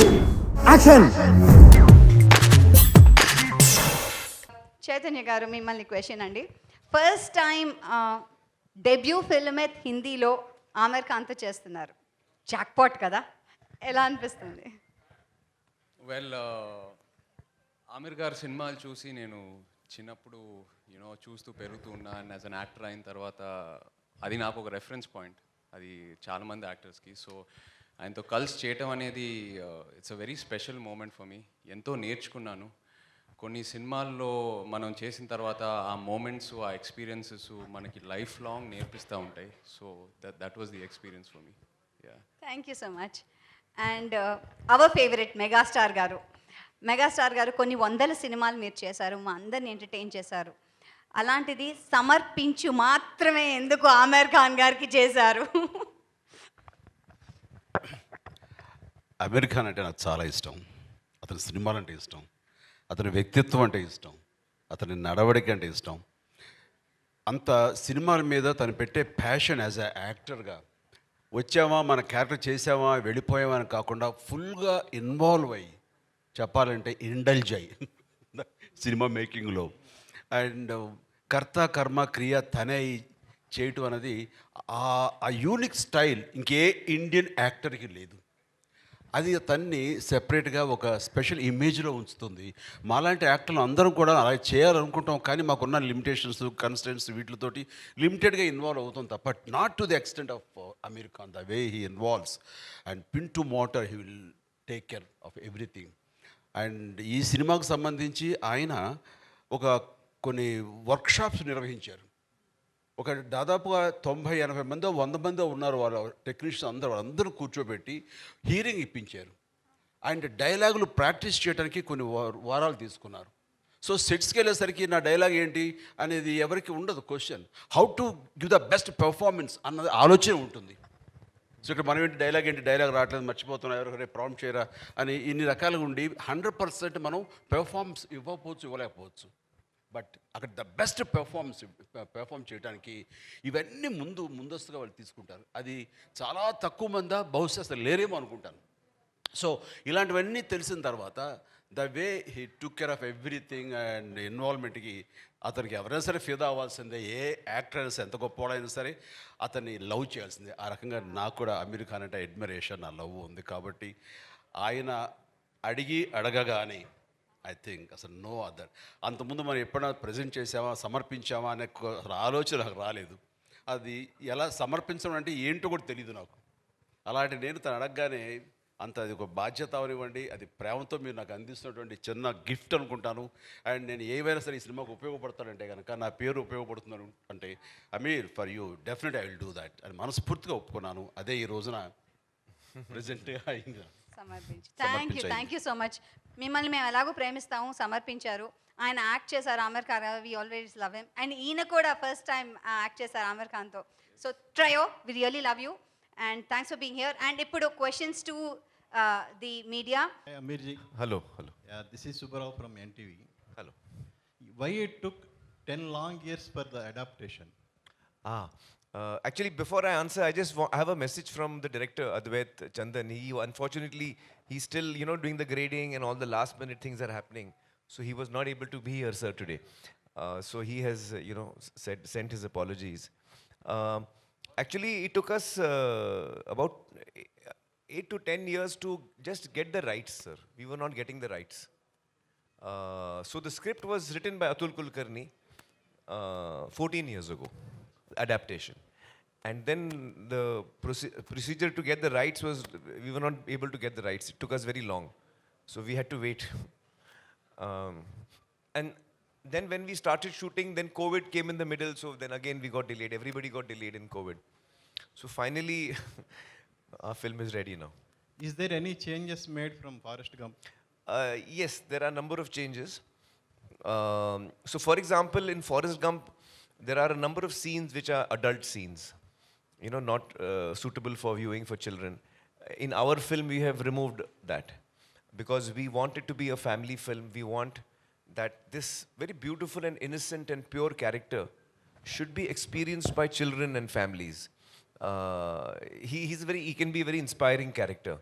Action. Chaitanya గారు మిమ్మల్ని question అండి. ఫస్ట్ టైం డెబ్యూ ఫిల్మే హిందీలో ఆమిర్ ఖాన్తో చేస్తున్నారు. జాక్పాట్ కదా, ఎలా అనిపిస్తుంది? వెల్, ఆమిర్ గారి సినిమాలు చూసి నేను చిన్నప్పుడు చూస్తూ పెరుగుతూ ఉన్నా. అండ్ యాజ్ అన్ యాక్టర్ అయిన తర్వాత అది నాకు ఒక రెఫరెన్స్ పాయింట్, అది చాలామంది యాక్టర్స్కి. సో ఆయనతో కలిసి చేయటం అనేది it's a very special moment for me. ఎంతో నేర్చుకున్నాను. కొన్ని సినిమాల్లో మనం చేసిన తర్వాత ఆ మూమెంట్స్, ఆ ఎక్స్పీరియన్సెస్ మనకి లైఫ్ లాంగ్ నేర్పిస్తూ ఉంటాయి. So that was the experience for me. Thank you so much. And our favourite megastar గారు. మెగాస్టార్ గారు కొన్ని వందల సినిమాలు మీరు చేశారు, మా అందరిని ఎంటర్టైన్ చేశారు. అలాంటిది సమర్పించు మాత్రమే ఎందుకు ఆమిర్ ఖాన్ గారికి చేశారు? అమీర్ ఖాన్ అంటే నాకు చాలా ఇష్టం. అతని సినిమాలు అంటే ఇష్టం, అతని వ్యక్తిత్వం అంటే ఇష్టం, అతని నడవడిక అంటే ఇష్టం. అంత సినిమాల మీద తను పెట్టే ప్యాషన్ యాజ్ అ యాక్టర్గా, వచ్చామా మన క్యారెక్టర్ చేసామా వెళ్ళిపోయామా అని కాకుండా ఫుల్గా ఇన్వాల్వ్ అయ్యి, చెప్పాలంటే ఇండల్జ్ అయ్యి సినిమా మేకింగ్లో అండ్ కర్త కర్మ క్రియ తనే చేయటం అనేది ఆ యూనిక్ స్టైల్ ఇంకే ఇండియన్ యాక్టర్కి లేదు. అది తన్ని సెపరేట్గా ఒక స్పెషల్ ఇమేజ్లో ఉంచుతుంది. మాలాంటి యాక్టర్లు అందరం కూడా అలా చేయాలనుకుంటాం, కానీ మాకున్న లిమిటేషన్స్, కన్స్టెంట్స్ వీటితోటి లిమిటెడ్గా ఇన్వాల్వ్ అవుతాం తప్ప not to the extent of Aamir Khan, the way he involves and pin to motor he will take care of everything. And ఈ సినిమాకు సంబంధించి ఆయన కొన్ని వర్క్షాప్స్ నిర్వహించారు. ఒక దాదాపుగా 90-80 మందో 100 మందో ఉన్నారు వాళ్ళ టెక్నీషియన్స్ వాళ్ళందరూ కూర్చోబెట్టి హీరింగ్ ఇప్పించారు. అండ్ డైలాగులు ప్రాక్టీస్ చేయడానికి కొన్ని వారాలు తీసుకున్నారు. సో సెట్స్కి వెళ్ళేసరికి నా డైలాగ్ ఏంటి అనేది ఎవరికి ఉండదు question. How to give the best performance అన్నది ఆలోచన ఉంటుంది. సో ఇక్కడ మనం ఏంటి డైలాగ్ రావట్లేదు, మర్చిపోతున్నాం, ఎవరు రేపు ప్రాంప్ట్ చేయరా అని ఇన్ని రకాలుగా ఉండి 100% మనం పెర్ఫార్మెన్స్ ఇవ్వలేకపోవచ్చు. బట్ అక్కడ ద బెస్ట్ పెర్ఫార్మ్ చేయడానికి ఇవన్నీ ముందస్తుగా వాళ్ళు తీసుకుంటారు. అది చాలా తక్కువ మంది బహుశా అసలు లేరేమో అనుకుంటాను. సో ఇలాంటివన్నీ తెలిసిన తర్వాత the way he took care of everything and ఇన్వాల్వ్మెంట్కి అతనికి ఎవరైనా సరే ఫిదా అవ్వాల్సిందే. ఏ యాక్టర్ అయినా సరే, ఎంత గొప్పవాడైనా సరే అతన్ని లవ్ చేయాల్సిందే. ఆ రకంగా నాకు కూడా అమీర్ ఖాన్ అంటే అడ్మిరేషన్, నా లవ్ ఉంది. కాబట్టి ఆయన అడగగానే ఐ థింక్ అసలు నో అదర్. అంతకుముందు మనం ఎప్పుడైనా ప్రజెంట్ చేసామా, సమర్పించామా అనే ఆలోచన నాకు రాలేదు. అది ఎలా సమర్పించడం అంటే ఏంటో కూడా తెలియదు నాకు. అలాంటి నేను తను అడగగానే అది ఒక బాధ్యత అవనివ్వండి, అది ప్రేమతో మీరు నాకు అందిస్తున్నటువంటి చిన్న గిఫ్ట్ అనుకుంటాను. అండ్ నేను ఏవైనా సరే ఈ సినిమాకు ఉపయోగపడతానంటే కనుక, నా పేరు ఉపయోగపడుతున్నాను అంటే Aamir for you definite I will do that అని మనస్ఫూర్తిగా ఒప్పుకున్నాను. అదే ఈ రోజున ప్రెజెంట్గా అయింది. Thank you so much. మిమ్మల్ని మేము ఎలాగో ప్రేమిస్తాము, సమర్పించారు. ఆయన యాక్ట్ చేశారు Aamir Khan, we always love him. And ఈయన కూడా ఫస్ట్ టైం యాక్ట్ చేశారు ఆమిర్ ఖాన్తో. So trio, we really love you and thanks for being here. And ఇప్పుడు questions to the media. Amir ji. Hello. Yeah, this is Subarao from NTV. Hello. Why it took 10 long years for the adaptation? Actually, before I answer, I have a message from the director, Advait Chandan. Unfortunately, he's still, doing the grading and all the last minute things are happening. So he was not able to be here, sir, today. So he has, sent his apologies. Actually, it took us about 8 to 10 years to just get the rights, sir. We were not getting the rights. So the script was written by Atul Kulkarni 14 years ago, adaptation. And then the procedure to get the rights was, we were not able to get the rights. It took us very long. So we had to wait. And then when we started shooting, then COVID came in the middle. So then again we got delayed. Everybody got delayed in COVID. So finally, our film is ready now. Is there any changes made from Forrest Gump? Yes, there are a number of changes. So for example, in Forrest Gump, there are a number of scenes which are adult scenes, not suitable for viewing for children. In our film, we have removed that because we want it to be a family film. We want that this very beautiful and innocent and pure character should be experienced by children and families. He can be a very inspiring character.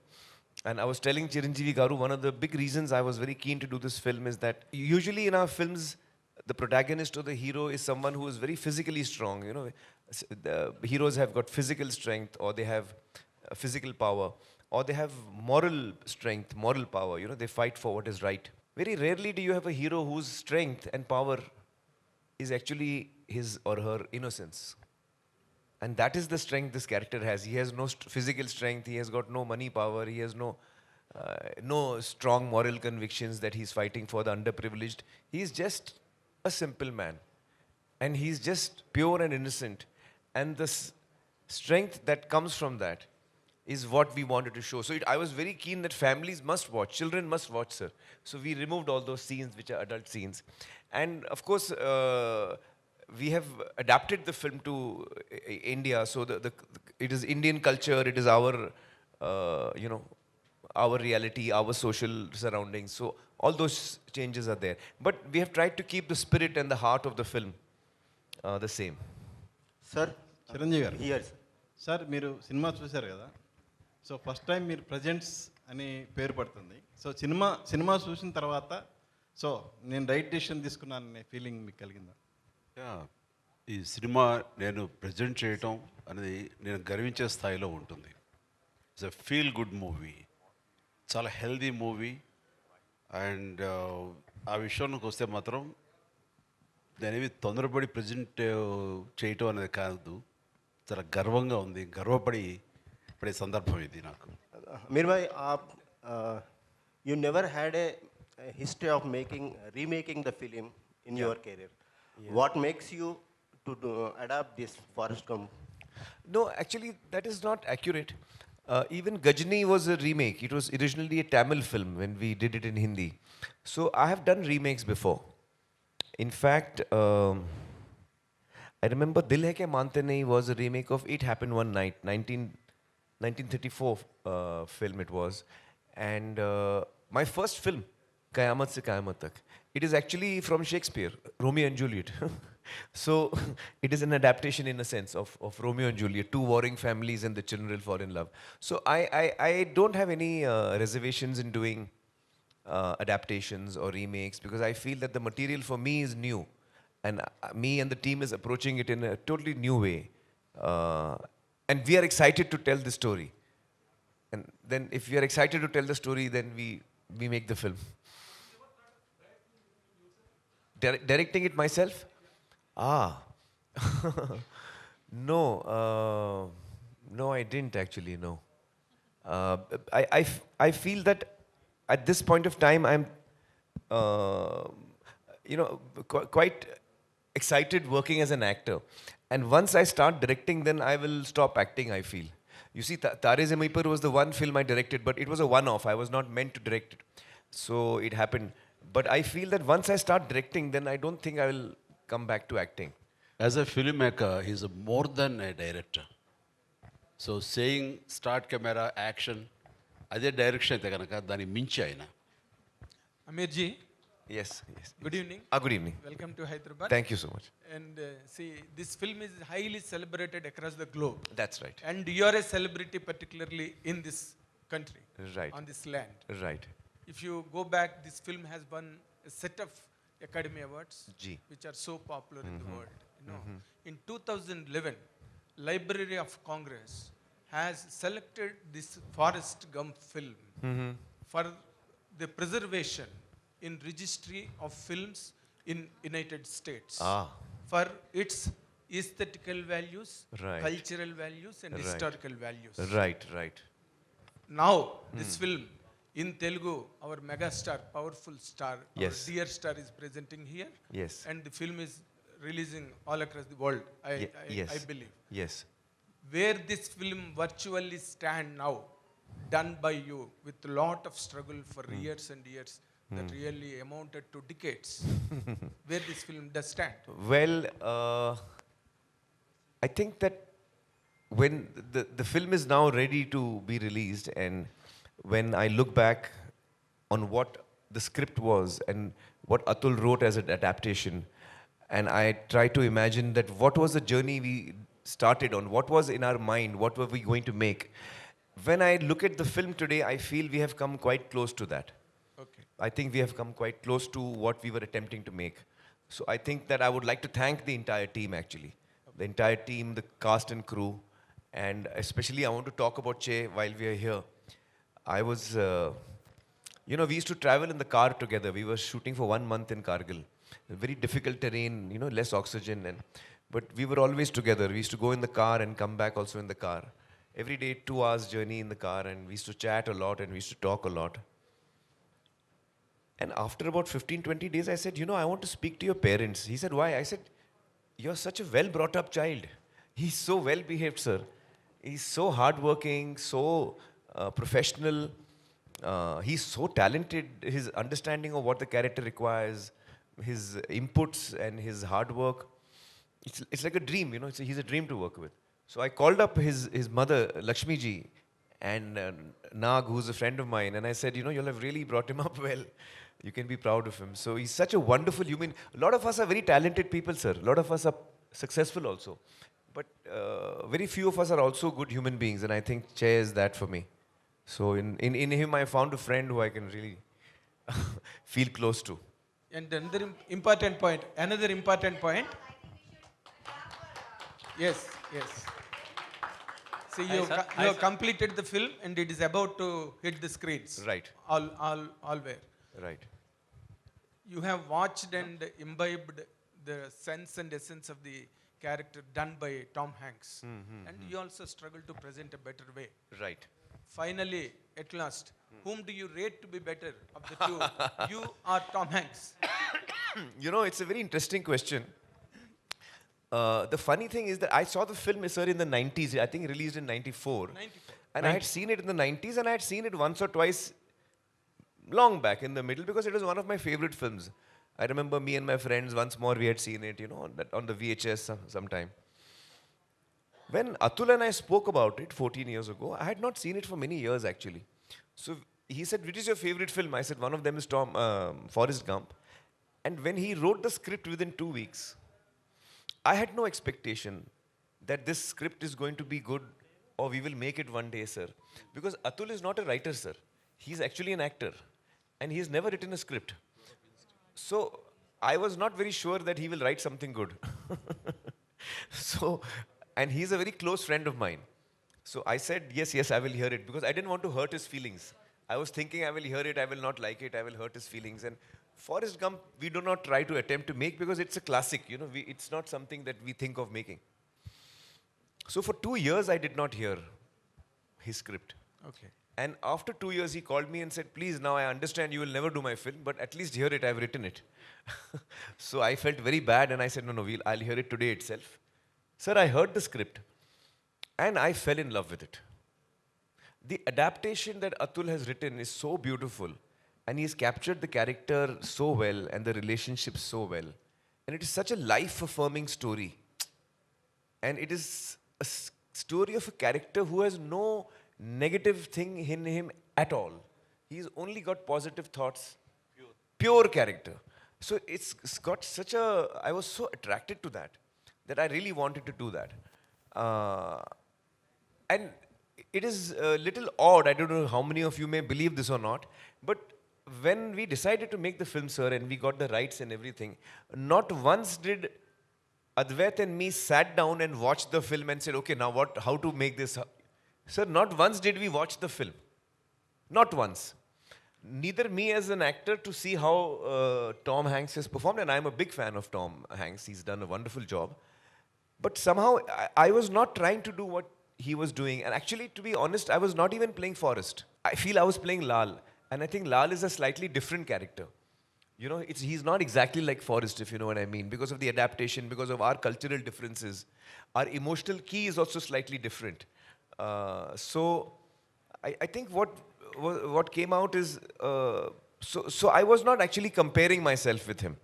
And I was telling Chiranjeevi Garu, one of the big reasons I was very keen to do this film is that usually in our films, the protagonist or the hero is someone who is very physically strong. You know, the heroes have got physical strength, or they have physical power, or they have moral strength, moral power. You know, they fight for what is right. Very rarely do you have a hero whose strength and power is actually his or her innocence. And that is the strength this character has. He has no physical strength. He has got no money power. He has no strong moral convictions that he's fighting for the underprivileged. He's just a simple man. And he's just pure and innocent. And the strength that comes from that is what we wanted to show. So I was very keen that families must watch, children must watch, sir. So we removed all those scenes which are adult scenes. And of course, we have adapted the film to India. So it is Indian culture, it is our, our reality, our social surroundings. So all those changes are there. But we have tried to keep the spirit and the heart of the film the same. Sir Chiranjeevi గారు here sir మీరు cinema చూశారు కదా, so first time మీరు presents అని పేరు పడుతుంది. So cinema చూసిన తర్వాత సో నేను రైట్ డెసిషన్ తీసుకున్నాననే ఫీలింగ్ మీకు కలిగిందా? ఈ సినిమా నేను ప్రజెంట్ చేయటం అనేది నేను గర్వించే స్థాయిలో ఉంటుంది. It's a feel good movie, చాలా హెల్దీ మూవీ. అండ్ ఆ విషయానికి వస్తే మాత్రం నేనేవి తొందరపడి ప్రజెంట్ చేయటం అనేది కాదు, చాలా గర్వంగా ఉంది, గర్వపడి పడే సందర్భం ఇది నాకు. Amir bhai, you never had a history of remaking the film in your career. What makes you to adapt this Forrest Gump? No, actually, that is not accurate. Even Gajni was a remake. It was originally a Tamil film when we did it in Hindi. So I have done remakes before. In fact, I remember Dil Hai Ke Mante Nahi was a remake of It Happened One Night, 1934 film it was. And my first film, Qayamat Se Qayamat Tak, it is actually from Shakespeare, Romeo and Juliet. So it is an adaptation in a sense of Romeo and Juliet, two warring families and the children fall in love. So I don't have any reservations in doing adaptations or remakes, because I feel that the material for me is new, and me and the team is approaching it in a totally new way, and we are excited to tell the story. And then if we are excited to tell the story, then we make the film. Directing it myself? No, no, I didn't actually. No, I feel that at this point of time, I'm, quite excited working as an actor. And once I start directing, then I will stop acting, I feel. You see, Tare Zameen Par was the one film I directed, but it was a one-off. I was not meant to direct it. So it happened. But I feel that once I start directing, then I don't think I will come back to acting. As a filmmaker, he's more than a director. So saying start camera, action, అదే direction అయితే కనుక దాన్ని మించి ఆయన. Amir ji. Yes. Good evening. Good evening. Welcome to Hyderabad. Thank you so much. And see, this film is highly celebrated across the globe. That's right. And you are a celebrity, particularly in this country, Right. on this land. Right. If you go back, this film has won a set of Academy Awards, Ji. which are so popular in the world. In 2011, Library of Congress has selected this Forrest Gump film for the preservation in registry of films in United States for its aesthetical values, Right. cultural values, and Right. historical values. Right. Now, this film in Telugu, our mega star, powerful star, Yes. our dear star is presenting here. Yes. And the film is releasing all across the world, Yes. I believe. Yes. Where this film virtually stand now, done by you with a lot of struggle for years and years, that really amounted to decades. Where this film does stand. Well, I think that when the film is now ready to be released, and when I look back on what the script was and what Atul wrote as an adaptation, and I try to imagine that what was the journey we started on, what was in our mind, what were we going to make, when I look at the film today, I feel we have come quite close to that. Okay. I think we have come quite close to what we were attempting to make. So I think that I would like to thank the entire team actually. The entire team, the cast and crew, and especially I want to talk about Che while we are here. I was, we used to travel in the car together. We were shooting for 1 month in Kargil. Very difficult terrain, less oxygen, but we were always together. We used to go in the car and come back also in the car. Every day, 2 hours journey in the car, and we used to chat a lot and we used to talk a lot. And after about 15, 20 days, I said, I want to speak to your parents. He said, why? I said, you're such a well brought up child. He's so well behaved, sir. He's so hardworking, so professional. He's so talented. His understanding of what the character requires, his inputs and his hard work. It's like a dream, he's a dream to work with. So I called up his mother, Lakshmi ji, and Nag, who's a friend of mine, and I said, you'll have really brought him up well. You can be proud of him. So he's such a wonderful human. A lot of us are very talented people, sir. A lot of us are successful also. But very few of us are also good human beings, and I think Che is that for me. So in him, I found a friend who I can really feel close to. And another important point. Yes. See, you have completed the film and it is about to hit the screens. Right. All where. Right. You have watched and imbibed the sense and essence of the character done by Tom Hanks. And you also struggle to present a better way. Right. Finally, at last, whom do you rate to be better of the two? You or Tom Hanks? It's a very interesting question. The funny thing is that I saw the film, sir, in the 90s. I think released in 94. And I had seen it in the 90s, and I had seen it once or twice long back in the middle because it was one of my favorite films. I remember me and my friends, once more we had seen it, on the VHS sometime. When Atul and I spoke about it 14 years ago, I had not seen it for many years actually. So he said, which is your favorite film? I said, one of them is Forrest Gump. And when he wrote the script within 2 weeks, I had no expectation that this script is going to be good or we will make it one day, sir. Because Atul is not a writer, sir. He's actually an actor. And he's never written a script. So I was not very sure that he will write something good. And he's a very close friend of mine. So I said, yes, I will hear it. Because I didn't want to hurt his feelings. I was thinking I will hear it, I will not like it, I will hurt his feelings. And Forrest Gump, we do not try to attempt to make because it's a classic, it's not something that we think of making. So for 2 years, I did not hear his script. Okay. And after 2 years, he called me and said, please, now I understand you will never do my film, but at least hear it, I've written it. So I felt very bad and I said, no, I'll hear it today itself. Sir, I heard the script and I fell in love with it. The adaptation that Atul has written is so beautiful. And he's captured the character so well and the relationship so well. And it is such a life-affirming story. And it is a story of a character who has no negative thing in him at all. He's only got positive thoughts. Pure character. So it's got such a... I was so attracted to that I really wanted to do that. And it is a little odd. I don't know how many of you may believe this or not. But when we decided to make the film, sir, and we got the rights and everything, not once did Advait and me sat down and watched the film and said, okay, now how to make this? Sir, not once did we watch the film. Not once. Neither me as an actor to see how Tom Hanks has performed, and I'm a big fan of Tom Hanks. He's done a wonderful job. But somehow, I was not trying to do what he was doing. And actually, to be honest, I was not even playing Forrest. I feel I was playing Laal. And I think Laal is a slightly different character. He's not exactly like Forrest, if you know what I mean, because of the adaptation, because of our cultural differences. Our emotional key is also slightly different. So I think what came out is, so I was not actually comparing myself with him.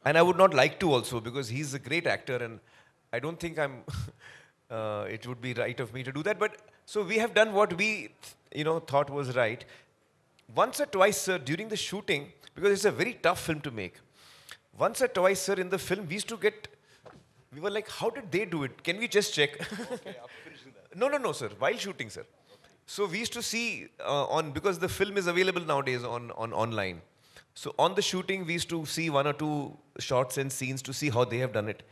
And I would not like to also, because he's a great actor, and I don't think it would be right of me to do that. But so we have done what we, thought was right. Once or twice, sir, during the shooting, because it's a very tough film to make. Once or twice, sir, in the film, we were like, how did they do it? Can we just check? Okay, after finishing that. No, sir. While shooting, sir. So we used to see because the film is available nowadays on online. So on the shooting, we used to see one or two shots and scenes to see how they have done it.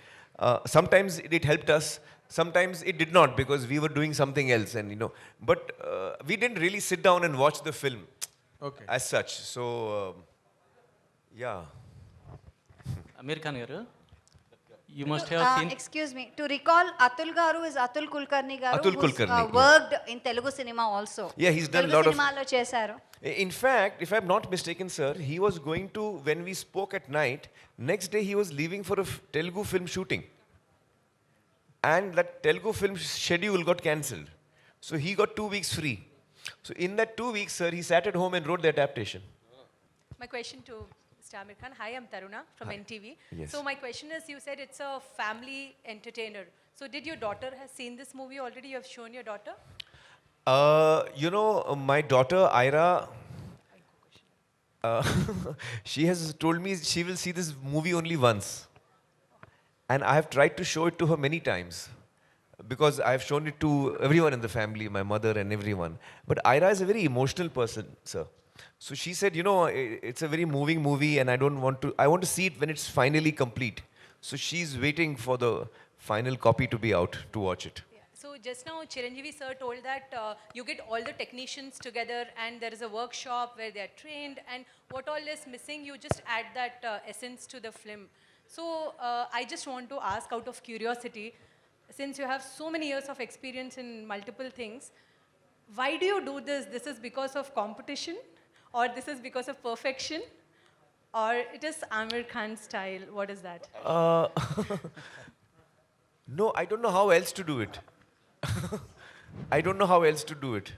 Sometimes it helped us, sometimes it did not because we were doing something else, and But we didn't really sit down and watch the film Okay. as such. So yeah. Amir Khan garu, you must have seen. Excuse me. To recall, Atul Garu is Atul Kulkarni Garu, Atul who's, Kulkarni, yeah. worked in Telugu cinema also. Yeah, he's done a Telugu lot of. cinemalo చేశారు. In fact, if I'm not mistaken, sir, he was going to, when we spoke at night, next day he was leaving for a Telugu film shooting. And that Telugu film schedule got cancelled. So he got 2 weeks free. So in that 2 weeks, sir, he sat at home and wrote the adaptation. My question to Mr. Amir Khan. Hi, I'm Taruna from NTV. Yes. So my question is, you said it's a family entertainer. So did your daughter has seen this movie already? You have shown your daughter? My daughter Ira, she has told me she will see this movie only once. And I have tried to show it to her many times. Because I have shown it to everyone in the family, my mother and everyone. But Ira is a very emotional person, sir. So she said, it's a very moving movie and I want to see it when it's finally complete. So she's waiting for the final copy to be out to watch it. Yeah. So just now Chiranjeevi sir told that you get all the technicians together and there is a workshop where they are trained, and what all is missing, you just add that essence to the film. So I just want to ask out of curiosity, since you have so many years of experience in multiple things, why do you do this? This is because of competition, or this is because of perfection, or it is Amir Khan style? What is that? No, I don't know how else to do it. I don't know how else to do it.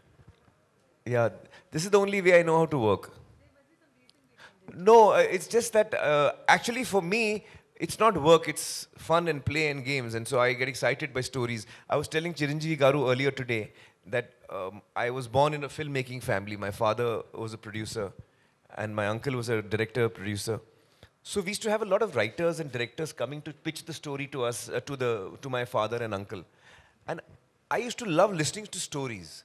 Yeah, this is the only way I know how to work. No, it's just that actually for me, it's not work, it's fun and play and games. And so I get excited by stories. I was telling Chiranjeevi Garu earlier today that I was born in a filmmaking family. My father was a producer and my uncle was a director, producer. So we used to have a lot of writers and directors coming to pitch the story to us, to my father and uncle. And I used to love listening to stories.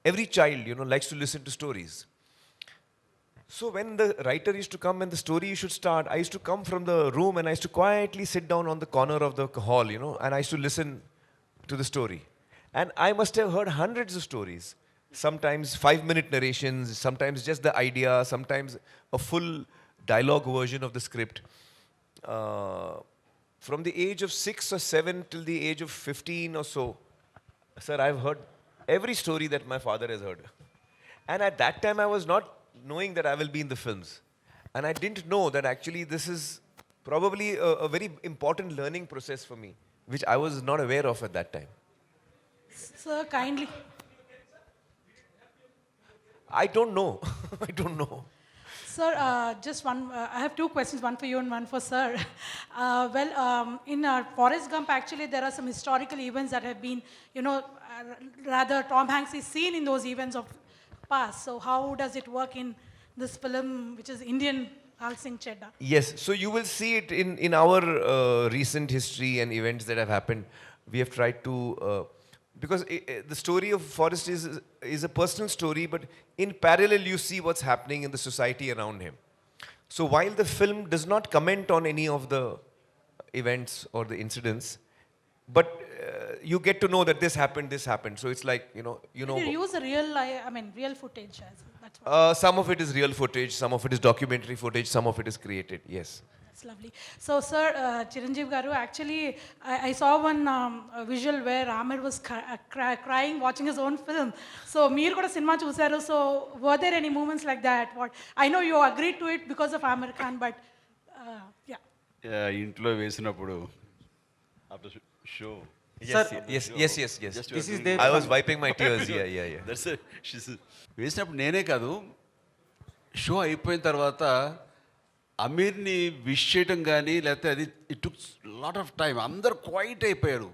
Every child, likes to listen to stories. So when the writer used to come and the story should start, I used to come from the room and I used to quietly sit down on the corner of the hall, and I used to listen to the story. And I must have heard hundreds of stories. Sometimes 5-minute narrations, sometimes just the idea, sometimes a full dialogue version of the script. From the age of 6 or 7 till the age of 15 or so, sir, I've heard every story that my father has heard. And at that time, I was not knowing that I will be in the films. And I didn't know that actually this is probably a very important learning process for me, which I was not aware of at that time. Sir, kindly. I don't know. I don't know. Sir, just one, I have two questions, one for you and one for sir. In Forrest Gump, actually, there are some historical events that have been, rather Tom Hanks is seen in those events of past. So how does it work in this film, which is Indian Laal Singh Chaddha? Yes, so you will see it in our recent history and events that have happened. We have tried to, because the story of Forrest is a personal story, but in parallel you see what's happening in the society around him. So while the film does not comment on any of the events or the incidents, but you get to know that this happened. So it's like, Did you use a real footage? That's what. Some of it is real footage, some of it is documentary footage, some of it is created, yes. That's lovely. So, sir, Chiranjeevi Garu, actually, I saw one visual where Amir was crying watching his own film. So, Meer kuda cinema chusaru. So, were there any moments like that? I know you agreed to it because of Amir Khan, but yeah. ఇంట్లో వేసినప్పుడు after show Yes. This is their. I was wiping my tears. Yeah. That's వేసినప్పుడు నేనే కాదు, show అయిపోయిన తర్వాత అమీర్ని wish చేయటం కానీ లేకపోతే అది it took lot of time. అందరు క్వైట్ అయిపోయారు,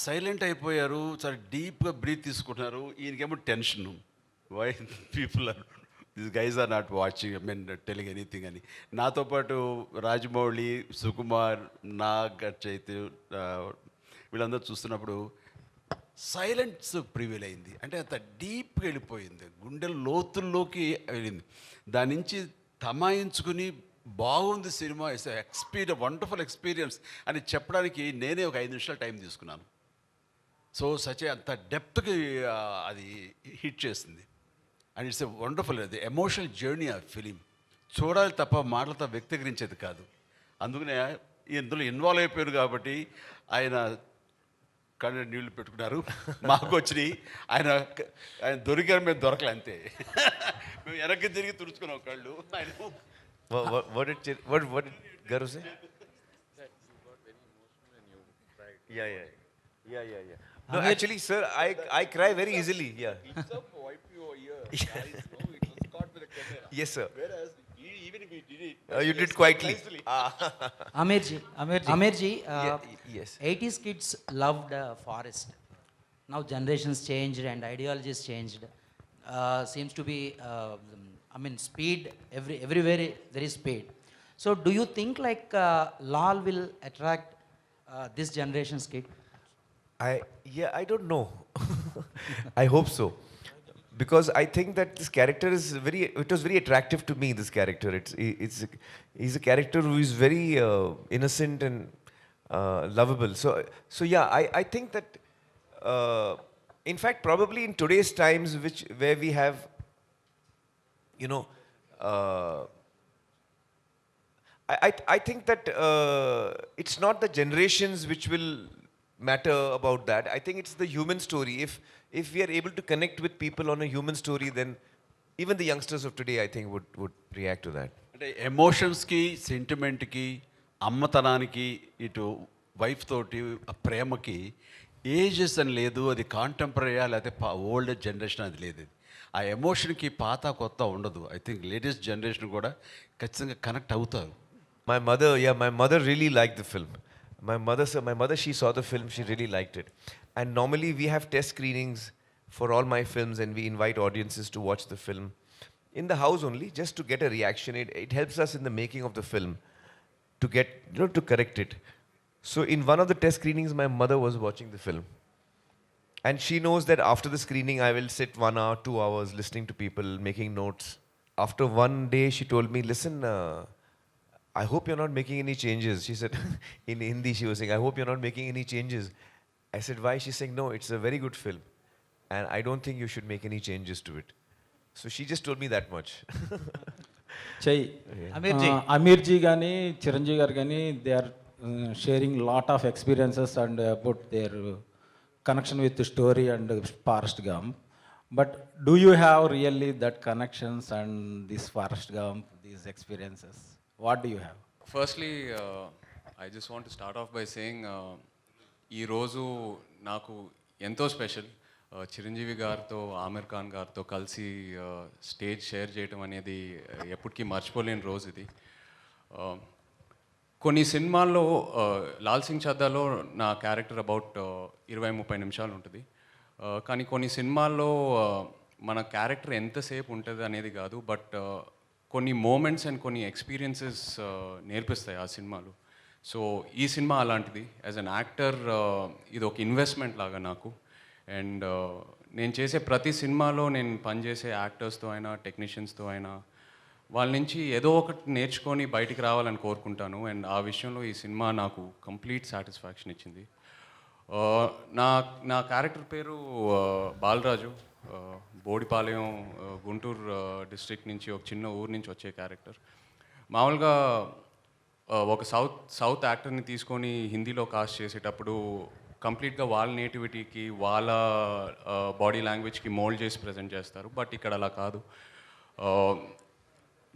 సైలెంట్ అయిపోయారు, చాలా డీప్గా బ్రీత్ తీసుకుంటున్నారు. ఈయనకేమో tension, why people are this guys are not watching telling anything అని. నాతో పాటు రాజమౌళి, సుకుమార్, నాగ్ చైతన్య వీళ్ళందరూ చూస్తున్నప్పుడు సైలెన్స్ ప్రివేల్ అయింది. అంటే అంత డీప్గా వెళ్ళిపోయింది, గుండెల లోతుల్లోకి వెళ్ళింది. దాని నుంచి తమాయించుకుని బాగుంది సినిమా, ఇట్స్ వండర్ఫుల్ ఎక్స్పీరియన్స్ అని చెప్పడానికి నేనే ఒక 5 నిమిషాలు టైం తీసుకున్నాను. సో అంత డెప్త్కి అది హిట్ చేసింది. అండ్ ఇట్స్ ఎ వండర్ఫుల్, అది ఎమోషనల్ జర్నీ ఆ ఫిలిం. చూడాలి తప్ప మాటలతో వ్యక్తీకరించేది కాదు. అందుకనే ఇందులో ఇన్వాల్వ్ అయిపోయారు కాబట్టి ఆయన కళ్ళు నీళ్లు పెట్టుకున్నారు, మాకు వచ్చినాయి. ఆయన దొరికారు, మేము దొరకలే అంతే. మేము వెనక్కి తిరిగి తుడుచుకున్నాం కళ్ళు. ఆయన What did Garu say? Yeah. No, actually, sir, I cry very easily. Yeah. Yes, sir. Even if he did it, You did quietly. Amirji, Yes. 80s kids loved forest. Now generations changed and ideologies changed. Seems to be, speed, everywhere there is speed. So do you think like Laal will attract this generation's kid? I don't know. I hope so. Because I think that this character is it was very attractive to me, this character. He's a character who is very innocent and lovable. So yeah, I think that, in fact, probably in today's times, where we have, I think that it's not the generations which will matter about that. I think it's the human story. If we are able to connect with people on a human story, then even the youngsters of today, I think, would react to that. అంటే ఎమోషన్స్కి, సెంటిమెంట్కి, అమ్మతనానికి, ఇటు wife తోటి ఆ ప్రేమకి ages అని లేదు. అది కాంటెంపరీయా లేకపోతే old generation అది లేదు. ఆ ఎమోషన్కి పాత కొత్త ఉండదు. ఐ థింక్ లేటెస్ట్ జనరేషన్ కూడా ఖచ్చితంగా కనెక్ట్ అవుతారు. My mother really liked the film. My mother, she saw the film, she really liked it. And normally we have test screenings for all my films, and we invite audiences to watch the film in the house only, just to get a reaction. It helps us in the making of the film to get, to correct it. So in one of the test screenings, my mother was watching the film. And she knows that after the screening, I will sit 1 hour, 2 hours listening to people, making notes. After one day, she told me, listen, I hope you're not making any changes. She said, in Hindi, she was saying, I hope you're not making any changes. I said, why? She's saying, no, it's a very good film. And I don't think you should make any changes to it. So she just told me that much. Amirji gani, Chiranjeevi garu gani, they are sharing lot of experiences and about their connection with the story and Forrest Gump. But do you have really that connections and this Forrest Gump, these experiences? What do you have? Firstly, I just want to start off by saying, ఈ రోజు నాకు ఎంతో special. Chiranjeevi గారితో, ఆమిర్ ఖాన్ గారితో కలిసి stage share చేయడం అనేది ఎప్పటికీ మర్చిపోలేని రోజు ఇది. కొన్ని సినిమాల్లో, లాల్ సింగ్ చద్దాలో నా క్యారెక్టర్ అబౌట్ 20-30 నిమిషాలు ఉంటుంది. కానీ కొన్ని సినిమాల్లో మన క్యారెక్టర్ ఎంతసేపు ఉంటుంది అనేది కాదు, బట్ కొన్ని మూమెంట్స్ అండ్ కొన్ని ఎక్స్పీరియన్సెస్ నేర్పిస్తాయి ఆ సినిమాలు. సో ఈ సినిమా అలాంటిది. యాజ్ అన్ యాక్టర్ ఇది ఒక ఇన్వెస్ట్మెంట్ లాగా నాకు. అండ్ నేను చేసే ప్రతి సినిమాలో నేను పనిచేసే యాక్టర్స్తో అయినా, టెక్నీషియన్స్తో అయినా, వాళ్ళ నుంచి ఏదో ఒకటి నేర్చుకొని బయటికి రావాలని కోరుకుంటాను. అండ్ ఆ విషయంలో ఈ సినిమా నాకు కంప్లీట్ సాటిస్ఫాక్షన్ ఇచ్చింది. నా క్యారెక్టర్ పేరు బాలరాజు. బోడిపాలెం, గుంటూరు డిస్ట్రిక్ట్ నుంచి, ఒక చిన్న ఊరు నుంచి వచ్చే క్యారెక్టర్. మామూలుగా ఒక సౌత్ యాక్టర్ని తీసుకొని హిందీలో కాస్ట్ చేసేటప్పుడు కంప్లీట్గా వాళ్ళ నేటివిటీకి, వాళ్ళ బాడీ లాంగ్వేజ్కి మోల్డ్ చేసి ప్రజెంట్ చేస్తారు. బట్ ఇక్కడ అలా కాదు.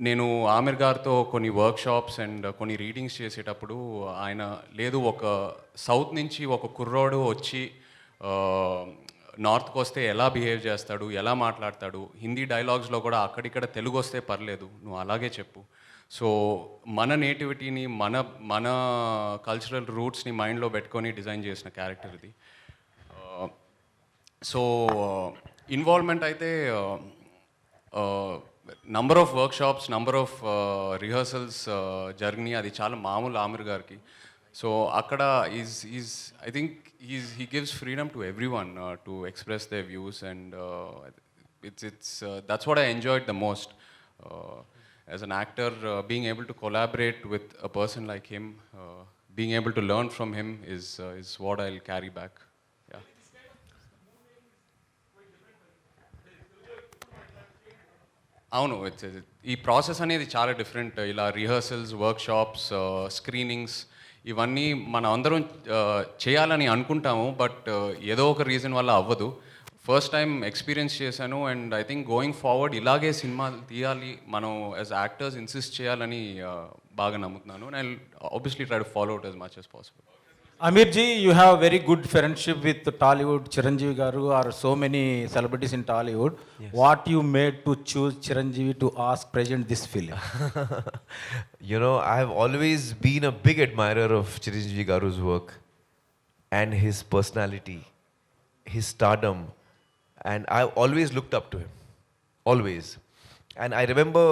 నేను ఆమిర్ గారితో కొన్ని వర్క్షాప్స్ అండ్ కొన్ని రీడింగ్స్ చేసేటప్పుడు ఆయన లేదు, ఒక సౌత్ నుంచి ఒక కుర్రోడు వచ్చి నార్త్కి వస్తే ఎలా బిహేవ్ చేస్తాడు, ఎలా మాట్లాడతాడు, హిందీ డైలాగ్స్లో కూడా అక్కడిక్కడ తెలుగు వస్తే పర్లేదు, నువ్వు అలాగే చెప్పు. సో మన నేటివిటీని, మన కల్చరల్ రూట్స్ని మైండ్లో పెట్టుకొని డిజైన్ చేసిన క్యారెక్టర్ ఇది. సో ఇన్వాల్వ్మెంట్ అయితే number of workshops, number of rehearsals జరిగినాయి. అది చాలా మామూలు ఆమిర్ గారికి. So akkada I think he gives freedom to everyone to express their views, and it's that's what I enjoyed the most. As an actor, being able to collaborate with a person like him, being able to learn from him is what I'll carry back. Yeah. అవును ఈ process అనేది చాలా different. ఇలా rehearsals, workshops, screenings ఇవన్నీ మనం అందరం చేయాలని అనుకుంటాము, బట్ ఏదో ఒక రీజన్ వల్ల అవ్వదు. ఫస్ట్ టైం ఎక్స్పీరియన్స్ చేశాను, and I think going forward ఇలాగే సినిమాలు తీయాలి, మనం యాజ్ యాక్టర్స్ ఇన్సిస్ట్ చేయాలని బాగా నమ్ముతున్నాను. And I obviously try to follow it as much as possible. Amir ji, you have very good friendship with Tollywood, Chiranjeevi garu, or so many celebrities in Tollywood. Yes. What you made to choose Chiranjeevi to ask present this film? You know, I have always been a big admirer of Chiranjeevi garu's work and his personality, his stardom, and I've always looked up to him, always. And I remember,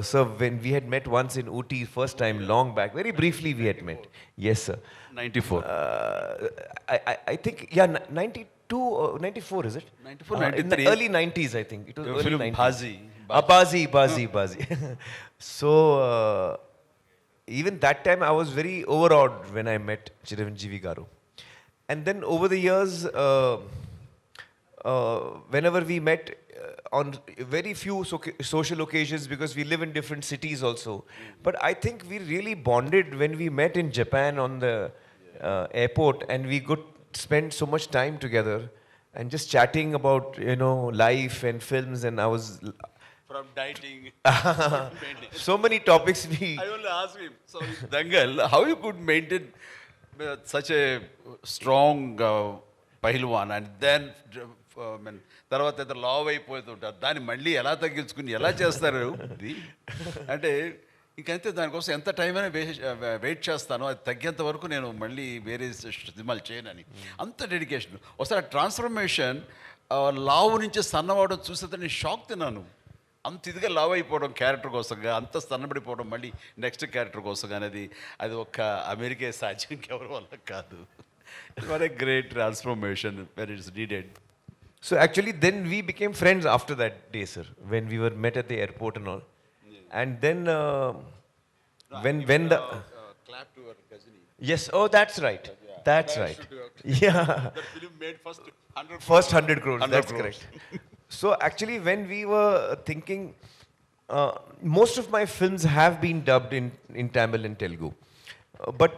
sir, when we had met once in Ooty, first time, long back, very briefly we had met. Yes, sir. 94. I think, yeah, 92 or 94, is it? 94, In the 93. early 90s, I think. It was early Film 90s. Bazi. So, even that time, I was very overawed when I met Chiranjeevi garu. And then over the years, whenever we met on very few social occasions, because we live in different cities also. But I think we really bonded when we met in Japan on the airport, and we could spend so much time together and just chatting about, you know, life and films, and I was... From dieting. So many topics we... I only asked him, so Dangal, how you could maintain such a strong పహిల్వాన్, and then తర్వాత అయితే లావ్ అయిపోతుంటారు, దాన్ని మళ్ళీ ఎలా తగ్గించుకుని ఎలా చేస్తారు ఇది అంటే ఇంకంతే. దానికోసం ఎంత టైం అయినా వెయిట్ చేస్తాను, అది తగ్గేంత వరకు నేను మళ్ళీ వేరే సినిమాలు చేయనని. అంత డెడికేషన్. ఒకసారి ట్రాన్స్ఫర్మేషన్ లావు నుంచి సన్నవడం చూస్తే నేను షాక్ తిన్నాను. అంత ఇదిగా లావ్ అయిపోవడం క్యారెక్టర్ కోసంగా, అంత సన్నబడిపోవడం మళ్ళీ నెక్స్ట్ క్యారెక్టర్ కోసం అనేది, అది ఒక్క అమెరికే సాధ్యం, ఎవరి వల్ల కాదు. What a great transformation when it's needed. So actually then we became friends after that day, sir, when we were met at the airport and all. Yeah. And then when the clap to our cousin. Yes, oh that's right. Yeah. That's right. Yeah. The film made first 100 crores. That's crores. Correct. So actually when we were thinking, most of my films have been dubbed in Tamil and Telugu. But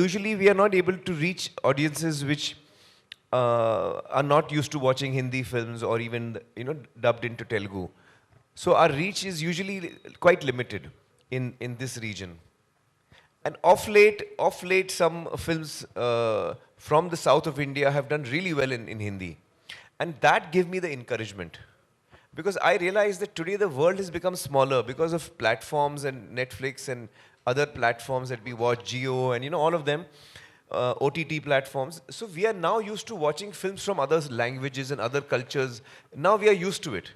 usually we are not able to reach audiences which are not used to watching Hindi films or even, you know, dubbed into Telugu. So our reach is usually quite limited in this region. And of late some films from the south of India have done really well in Hindi. And that gave me the encouragement. Because I realized that today the world has become smaller because of platforms and Netflix and other platforms that we watch, Jio and, you know, all of them, OTT platforms. So we are now used to watching films from other languages and other cultures. Now we are used to it.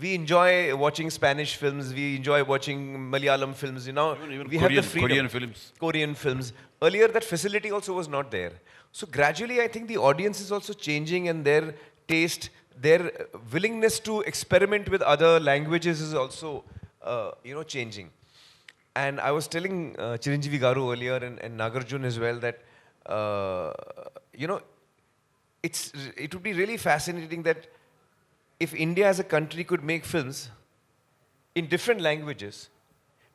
We enjoy watching Spanish films, we enjoy watching Malayalam films, you know. Even we Korean, have the freedom. Korean films. Earlier that facility also was not there. So gradually I think the audience is also changing, and their taste, their willingness to experiment with other languages is also, you know, changing. And I was telling Chiranjeevi garu earlier and Nagarjun as well that, you know, it would be really fascinating that if India as a country could make films in different languages,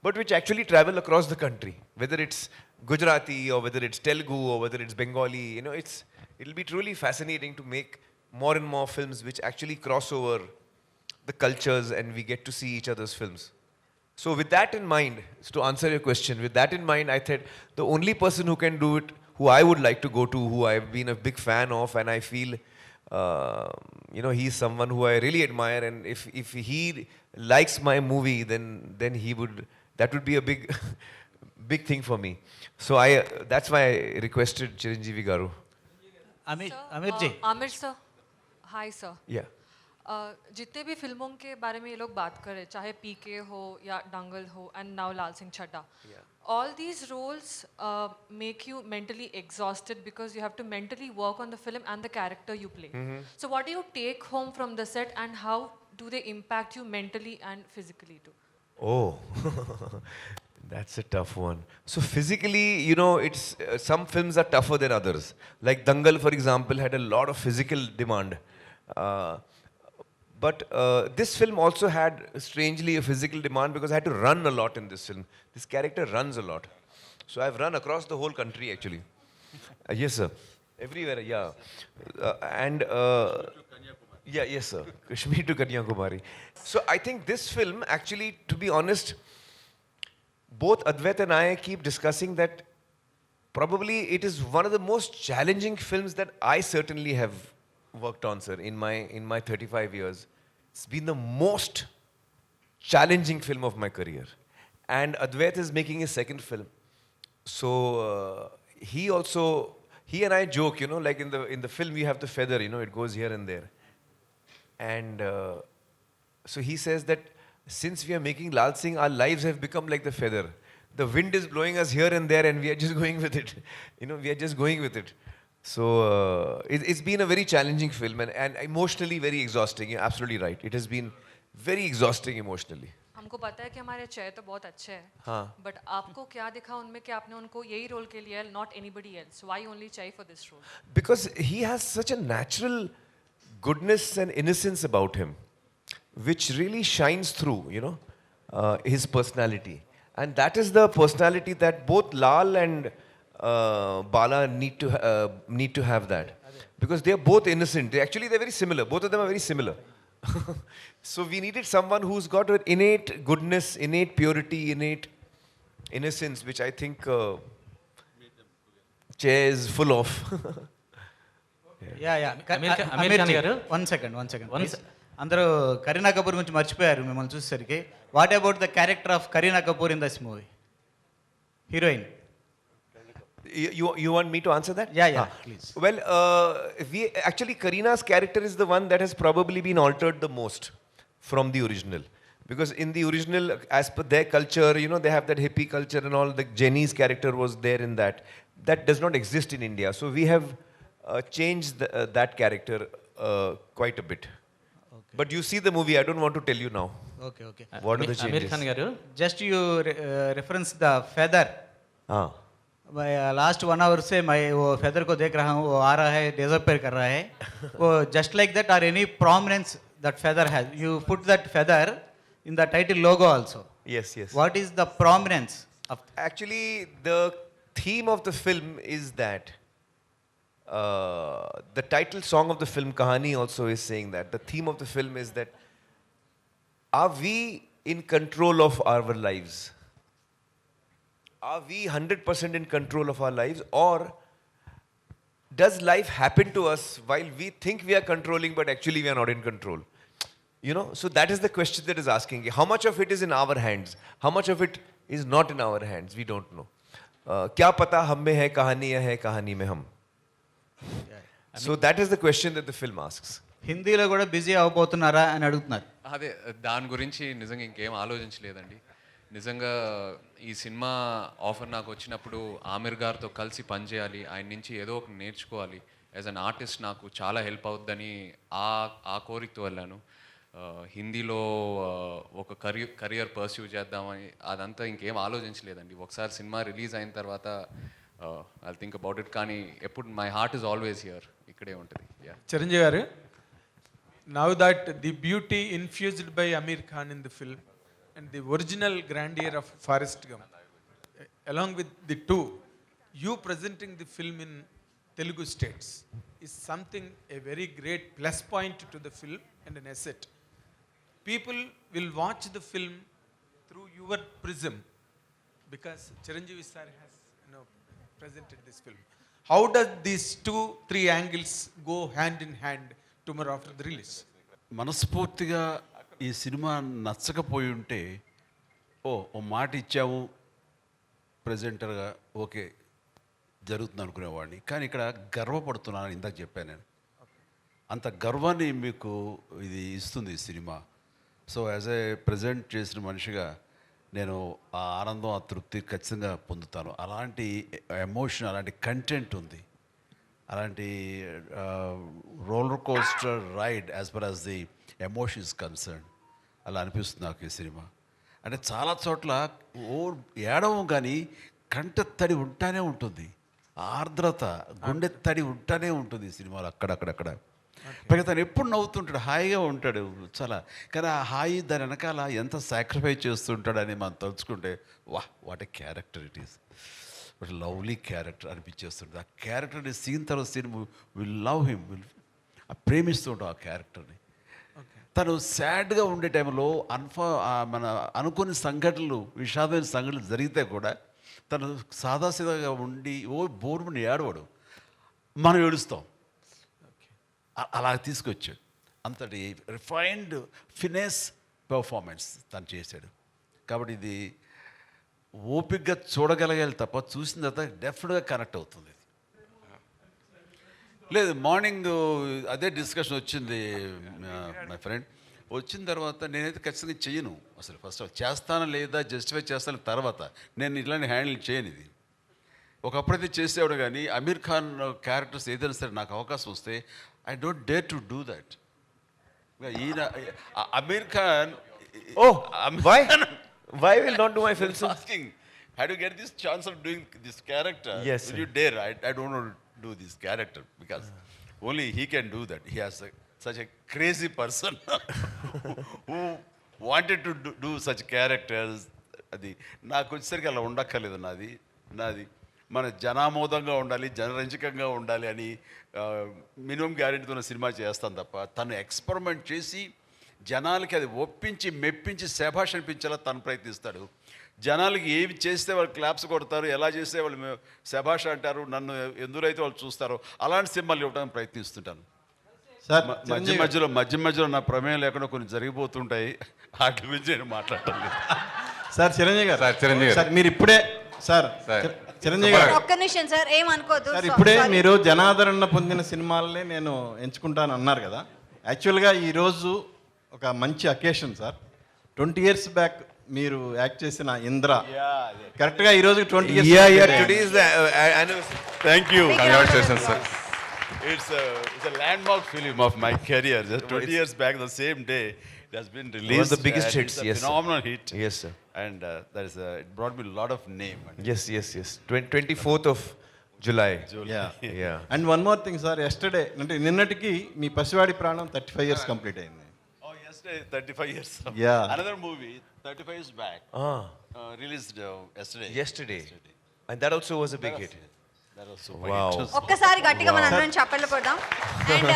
but which actually travel across the country, whether it's Gujarati or whether it's Telugu or whether it's Bengali, you know, it'll be truly fascinating to make more and more films which actually cross over the cultures and we get to see each other's films. So with that in mind, to answer your question, with that in mind, I thought the only person who can do it, who I would like to go to, who I've been a big fan of, and I feel, you know, he's someone who I really admire, and if he likes my movie, then he would, that would be a big, big thing for me. So that's why I requested Chiranjeevi garu. Amir ji. Amir sir, hi sir. Yeah. जितने भी फिल्मों के बारे में ये लोग बात कर रहे हैं, चाहे पीके हो या दंगल हो and now Laal Singh Chaddha, all these roles make you mentally exhausted because you have to mentally work on the film and the character you play. So what do you take home from the set and how do they impact you mentally and physically too? Oh, that's a tough one. So physically, you know, it's some films are tougher than others. Like Dangal, for example, had a lot of physical demand. But this film also had strangely a physical demand because I had to run a lot in this film. This character runs a lot. So I've run across the whole country actually. Yes, sir. Everywhere, yeah. And yeah, yes, sir. Kashmir to Kanyakumari. So I think this film, actually, to be honest, both Advait and I keep discussing that probably it is one of the most challenging films that I certainly have worked on, sir, in my 35 years. It's been the most challenging film of my career. And Advait is making his second film. So he and I joke, you know, like in the film you have the feather, you know, it goes here and there. And so he says that since we are making Laal Singh, our lives have become like the feather. The wind is blowing us here and there and we are just going with it. You know, we are just going with it. So it's been a very challenging film and emotionally very exhausting. You're absolutely right. It has been very exhausting emotionally. हमको पता है कि हमारे चय तो बहुत अच्छे हैं, हाँ. बट आपको क्या दिखा उनमें कि आपने उनको यही रोल के लिए, not anybody else? Why only Chai for this role? Because he has such a natural goodness and innocence about him, which really shines through, you know, his personality. And that is the personality that both Laal and Bala need to have that. Because they are both innocent. They're very similar. Both of them are very similar. So we needed someone who's got an innate goodness, innate purity, innate innocence, which I think Che is full of. Yeah. Amir Khan garu. One second. అందరూ కరీనా కపూర్ గురించి మర్చిపోయారు మిమ్మల్ని చూసేసరికి. What about the character of Kareena Kapoor in this movie? Heroine. You want me to answer that? Yeah, please. Well, Karina's character is the one that has probably been altered the most from the original. Because in the original, as per their culture, you know, they have that hippie culture and all. The Jenny's character was there in that. That does not exist in India. So we have changed that character quite a bit. Okay. But you see the movie, I don't want to tell you now. Okay. What are the changes? Amir Khan garu. Just you reference the feather. मैं last 1 our से मैं वो feather को देख रहा हूँ, वो आ रहा है, डिसअपियर कर रहा है. वो just like that or any prominence that feather has, you put that feather in the title logo also. Yes. What is the prominence of? Actually, the theme of the film is that the title song of the film Kahani also is saying that. The theme of the film is that are we in control of our lives? Are we 100% in control of our lives, or does life happen to us while we think we are controlling but actually we are not in control? You know, so that is the question that is asking. How much of it is in our hands? How much of it is not in our hands? We don't know. क्या पता हम में है कहानी या है कहानी में हम? So that is the question that the film asks. హిందీలో కూడా బిజీ అవబోతున్నారా అని అడుగుతున్నారు. అదే దాని గురించి నిజంగా ఇంకేం ఆలోచించలేదండి. నిజంగా ఈ సినిమా ఆఫర్ నాకు వచ్చినప్పుడు ఆమిర్ గారితో కలిసి పనిచేయాలి, ఆయన నుంచి ఏదో ఒక నేర్చుకోవాలి, యాజ్ అన్ ఆర్టిస్ట్ నాకు చాలా హెల్ప్ అవుద్దని ఆ కోరికతో వెళ్ళాను. హిందీలో ఒక కెరియర్ పర్స్యూ చేద్దామని అదంతా ఇంకేం ఆలోచించలేదండి. ఒకసారి సినిమా రిలీజ్ అయిన తర్వాత ఐ థింక్ అబౌట్ ఇట్. కానీ ఎప్పుడు my heart is always here, ఇక్కడే ఉంటుంది. Chiranjeevi garu, now that the beauty infused by Aamir Khan in the film and the original grandeur of Forrest Gump, along with the two, you presenting the film in Telugu states is something, a very great plus point to the film and an asset. People will watch the film through your prism because Chiranjeevi sir has, you know, presented this film. How does these 2-3 angles go hand in hand tomorrow after the release? మనస్ఫూర్తిగా ఈ cinema నచ్చకపోయి ఉంటే ఓ మాట ఇచ్చాము ప్రజెంటర్గా, okay జరుగుతుంది అనుకునేవాడిని. కానీ ఇక్కడ గర్వపడుతున్నాను, ఇందాక చెప్పాను నేను. అంత గర్వాన్ని మీకు ఇది ఇస్తుంది ఈ cinema. So as a present చేసిన మనిషిగా నేను ఆ ఆనందం, ఆ తృప్తి ఖచ్చితంగా పొందుతాను. అలాంటి ఎమోషన్, అలాంటి కంటెంట్ ఉంది, అలాంటి roller coaster ride as per as the emotion is concern. అలా అనిపిస్తుంది నాకు ఈ సినిమా. అంటే చాలా చోట్ల ఏడవం కానీ కంట తడి ఉంటానే ఉంటుంది, ఆర్ద్రత, గుండె తడి ఉంటానే ఉంటుంది ఈ సినిమాలో అక్కడక్కడక్కడ. పైగా తను ఎప్పుడు నవ్వుతుంటాడు, హాయిగా ఉంటాడు చాలా. కానీ ఆ హాయి దాని వెనకాల ఎంత సాక్రిఫైస్ చేస్తుంటాడని మనం తలుచుకుంటే what a character it is, what lovely character అనిపించేస్తుంది. ఆ క్యారెక్టర్ని సీన్ తర్వాత సీన్ విల్ లవ్ హిమ్, ప్రేమిస్తుంటాం ఆ క్యారెక్టర్ని. తను సాడ్గా ఉండే టైంలో మన అనుకోని సంఘటనలు, విషాదమైన సంఘటనలు జరిగితే కూడా తను సాదాసీదాగా ఉండి బోర్మని ఏడవడు, మనం ఏడుస్తాం. అలా తీసుకొచ్చాడు. అంతటి రిఫైన్డ్ ఫినెస్ పెర్ఫార్మెన్స్ తను చేశాడు. కాబట్టి ఇది ఓపికగా చూడగలగాలి తప్ప చూసిన తర్వాత డెఫినెట్గా కనెక్ట్ అవుతుంది. లేదు, మార్నింగ్ అదే డిస్కషన్ వచ్చింది మై ఫ్రెండ్. వచ్చిన తర్వాత నేనైతే ఖచ్చితంగా చెయ్యను అసలు. ఫస్ట్ చేస్తానా లేదా జస్టిఫై చేస్తాను తర్వాత. నేను ఇట్లాంటి హ్యాండిల్ చేయను. ఇది ఒకప్పుడైతే చేసేవాడు, కానీ అమీర్ ఖాన్ క్యారెక్టర్స్ ఏదైనా సరే నాకు అవకాశం వస్తే I don't dare to do that. ఈయన Aamir Khan, why will not do my films? Asking, how do you get this chance of doing this character? Yes, will you dare? I don't want to do this character because only he can do that. He has such a crazy person who wanted to do such characters. అది నాకు వచ్చేసరికి అలా ఉండక్కర్లేదు. నాది మన జనామోదంగా ఉండాలి, జనరంజకంగా ఉండాలి అని minimum గ్యారెంటీతో cinema చేస్తాను తప్ప, తను ఎక్స్పెరిమెంట్ చేసి జనాలకి అది ఒప్పించి మెప్పించి శభాష్ అనిపించేలా తను ప్రయత్నిస్తాడు. జనాలకి ఏవి చేస్తే వాళ్ళు క్లాప్స్ కొడతారు, ఎలా చేస్తే వాళ్ళు శభాష్ అంటారు, నన్ను ఎందురైతే వాళ్ళు చూస్తారో అలాంటి సినిమాలు ఇవ్వడానికి ప్రయత్నిస్తుంటాను. సార్ మధ్య మధ్యలో నా ప్రమేయం లేకుండా కొన్ని జరిగిపోతుంటాయి, వాటి గురించి నేను మాట్లాడటం లేదు. సార్ చిరంజీవి గారు మీరు ఇప్పుడే చిరంజీవి గారు ఒక్క నిమిషం సార్, ఏమనుకోవద్దు సార్. ఇప్పుడే మీరు జనాదరణ పొందిన సినిమాలనే నేను ఎంచుకుంటాను అన్నారు కదా. యాక్చువల్గా ఈరోజు ఒక మంచి అకేషన్ సార్. 20 years బ్యాక్ మీరు యాక్ట్ చేసిన ఇంద్ర కరెక్ట్గా ఈరోజు 20 years. Thank you, congratulations sir. It's a landmark film of my career. Just 20 years back, the same day, it has been released. One of the biggest hits. It's a phenomenal hit. Yes, sir. And it brought me a lot of name. Yes. 24th of July. Yeah. And one more thing, sir. Yesterday, అంటే నిన్నటికి మీ పసివాడి ప్రాణం 35 years complete అయింది. Oh, yesterday 35 years. Yeah. Another movie 35 years back. Released yesterday. And that also was a big hit. Wow. ఒక్కసారి గట్టిగా మనం అందరం చప్పట్లు కొడదాం. అండ్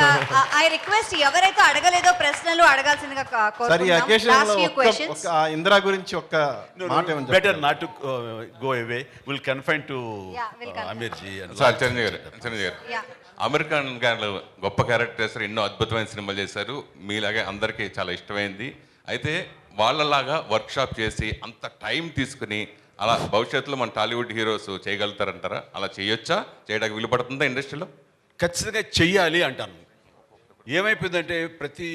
ఐ రిక్వెస్ట్ ఎవరైతే అడగలేదో ప్రశ్నలు అడగాల్సిందిగా సార్. ఈ అకేషన్ లో ఒక ఇంద్ర గురించి ఒక్క మాట ఏమని చెప్తారు? Better not to go away. We'll confine to Amir ji. Sir Chiranjeevi గారు అమీర్ ఖాన్ గారు గొప్ప క్యారెక్టర్ చేశారు, ఎన్నో అద్భుతమైన సినిమాలు చేశారు, మీలాగే అందరికీ చాలా ఇష్టమైంది. అయితే వాళ్ళలాగా వర్క్షాప్ చేసి అంత టైం తీసుకుని అలా భవిష్యత్తులో మన టాలీవుడ్ హీరోస్ చేయగలుగుతారంటారా? అలా చేయొచ్చా? చేయడానికి వీలు పడుతుందా ఇండస్ట్రీలో? ఖచ్చితంగా చెయ్యాలి అంటాను. ఏమైపోయిందంటే ప్రతి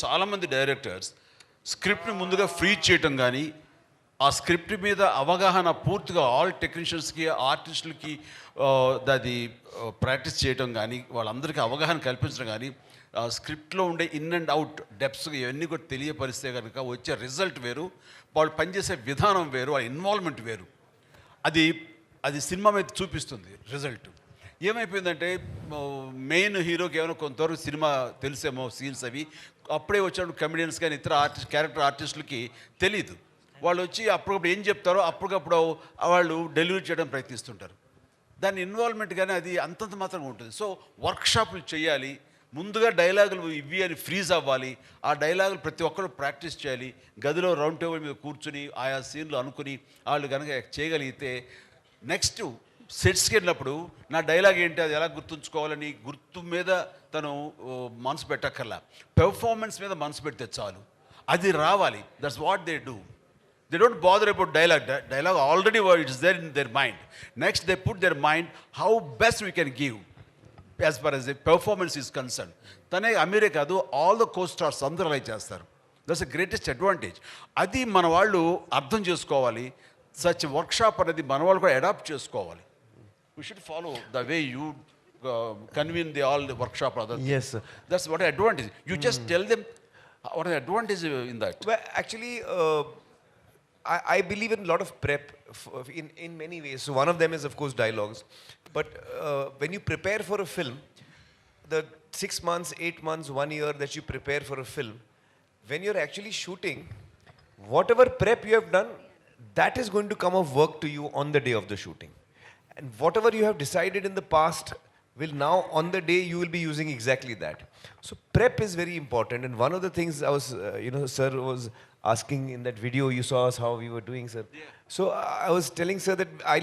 చాలామంది డైరెక్టర్స్ స్క్రిప్ట్ని ముందుగా ఫ్రీ చేయటం కానీ, ఆ స్క్రిప్ట్ మీద అవగాహన పూర్తిగా ఆల్ టెక్నీషియన్స్కి, ఆర్టిస్టులకి అది ప్రాక్టీస్ చేయటం కానీ, వాళ్ళందరికీ అవగాహన కల్పించడం కానీ, స్క్రిప్ట్లో ఉండే ఇన్ అండ్ అవుట్ డెప్స్ ఇవన్నీ కూడా తెలియపరిస్తే కనుక వచ్చే రిజల్ట్ వేరు, వాళ్ళు పనిచేసే విధానం వేరు, వాళ్ళ ఇన్వాల్వ్మెంట్ వేరు. అది సినిమా మీద చూపిస్తుంది రిజల్ట్. ఏమైపోయిందంటే మెయిన్ హీరోకి ఏమైనా కొంతవరకు సినిమా తెలిసేమో సీన్స్ అవి, అప్పుడే వచ్చినప్పుడు కమెడియన్స్ కానీ ఇతర క్యారెక్టర్ ఆర్టిస్టులకి తెలీదు. వాళ్ళు వచ్చి అప్పటికప్పుడు ఏం చెప్తారో అప్పటికప్పుడు వాళ్ళు డెలివరీ చేయడం ప్రయత్నిస్తుంటారు. దాని ఇన్వాల్వ్మెంట్ కానీ అది అంతంత మాత్రంగా ఉంటుంది. సో వర్క్షాపులు చేయాలి, ముందుగా డైలాగులు ఇవి అని ఫ్రీజ్ అవ్వాలి, ఆ డైలాగులు ప్రతి ఒక్కరు ప్రాక్టీస్ చేయాలి, గదిలో రౌండ్ టేబుల్ మీద కూర్చుని ఆయా సీన్లు అనుకుని వాళ్ళు కనుక చేయగలిగితే నెక్స్ట్ సెట్స్కి వెళ్ళినప్పుడు నా డైలాగ్ ఏంటి, అది ఎలా గుర్తుంచుకోవాలని గుర్తు మీద తను మనసు పెట్టక్కర్లా, పెర్ఫార్మెన్స్ మీద మనసు పెడితే చాలు, అది రావాలి. That's what they do. They don't bother about dialogue. Dialogue already it is there in their mind. Next, they put their mind how best we can give. As far as the performance is concern. తనే అమీరే కాదు, all the co stars అందరూ అలా చేస్తారు. That's the greatest advantage. అది మన వాళ్ళు అర్థం చేసుకోవాలి. సచ్ వర్క్షాప్ అనేది మన వాళ్ళు కూడా అడాప్ట్ చేసుకోవాలి. We should follow the way you convene all the workshop. Yes, sir. That's what advantage. You just tell them what the advantage in that. Well, actually, I believe in a lot of prep in many ways. So one of them is, of course, dialogues. But when you prepare for a film, the 6 months, 8 months, 1 year that you prepare for a film, when you're actually shooting, whatever prep you have done, that is going to come of work to you on the day of the shooting. And whatever you have decided in the past will now, on the day, you will be using exactly that. So prep is very important. And one of the things I was, sir was asking in that video, you saw us how we were doing, sir. Yeah. So I was telling sir that I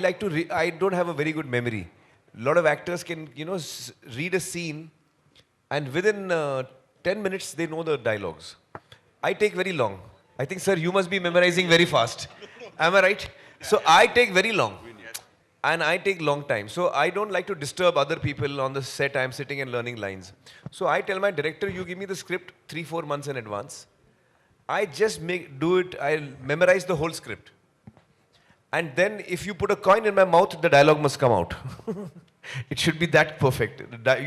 don't have a very good memory. A lot of actors can, read a scene and within 10 minutes, they know the dialogues. I take very long. I think, sir, you must be memorizing very fast. Am I right? So I take very long. And I take long time. So I don't like to disturb other people on the set. I'm sitting and learning lines. So I tell my director, you give me the script 3-4 months in advance. I just do it. I'll memorize the whole script. And then if you put a coin in my mouth, the dialogue must come out. It should be that perfect.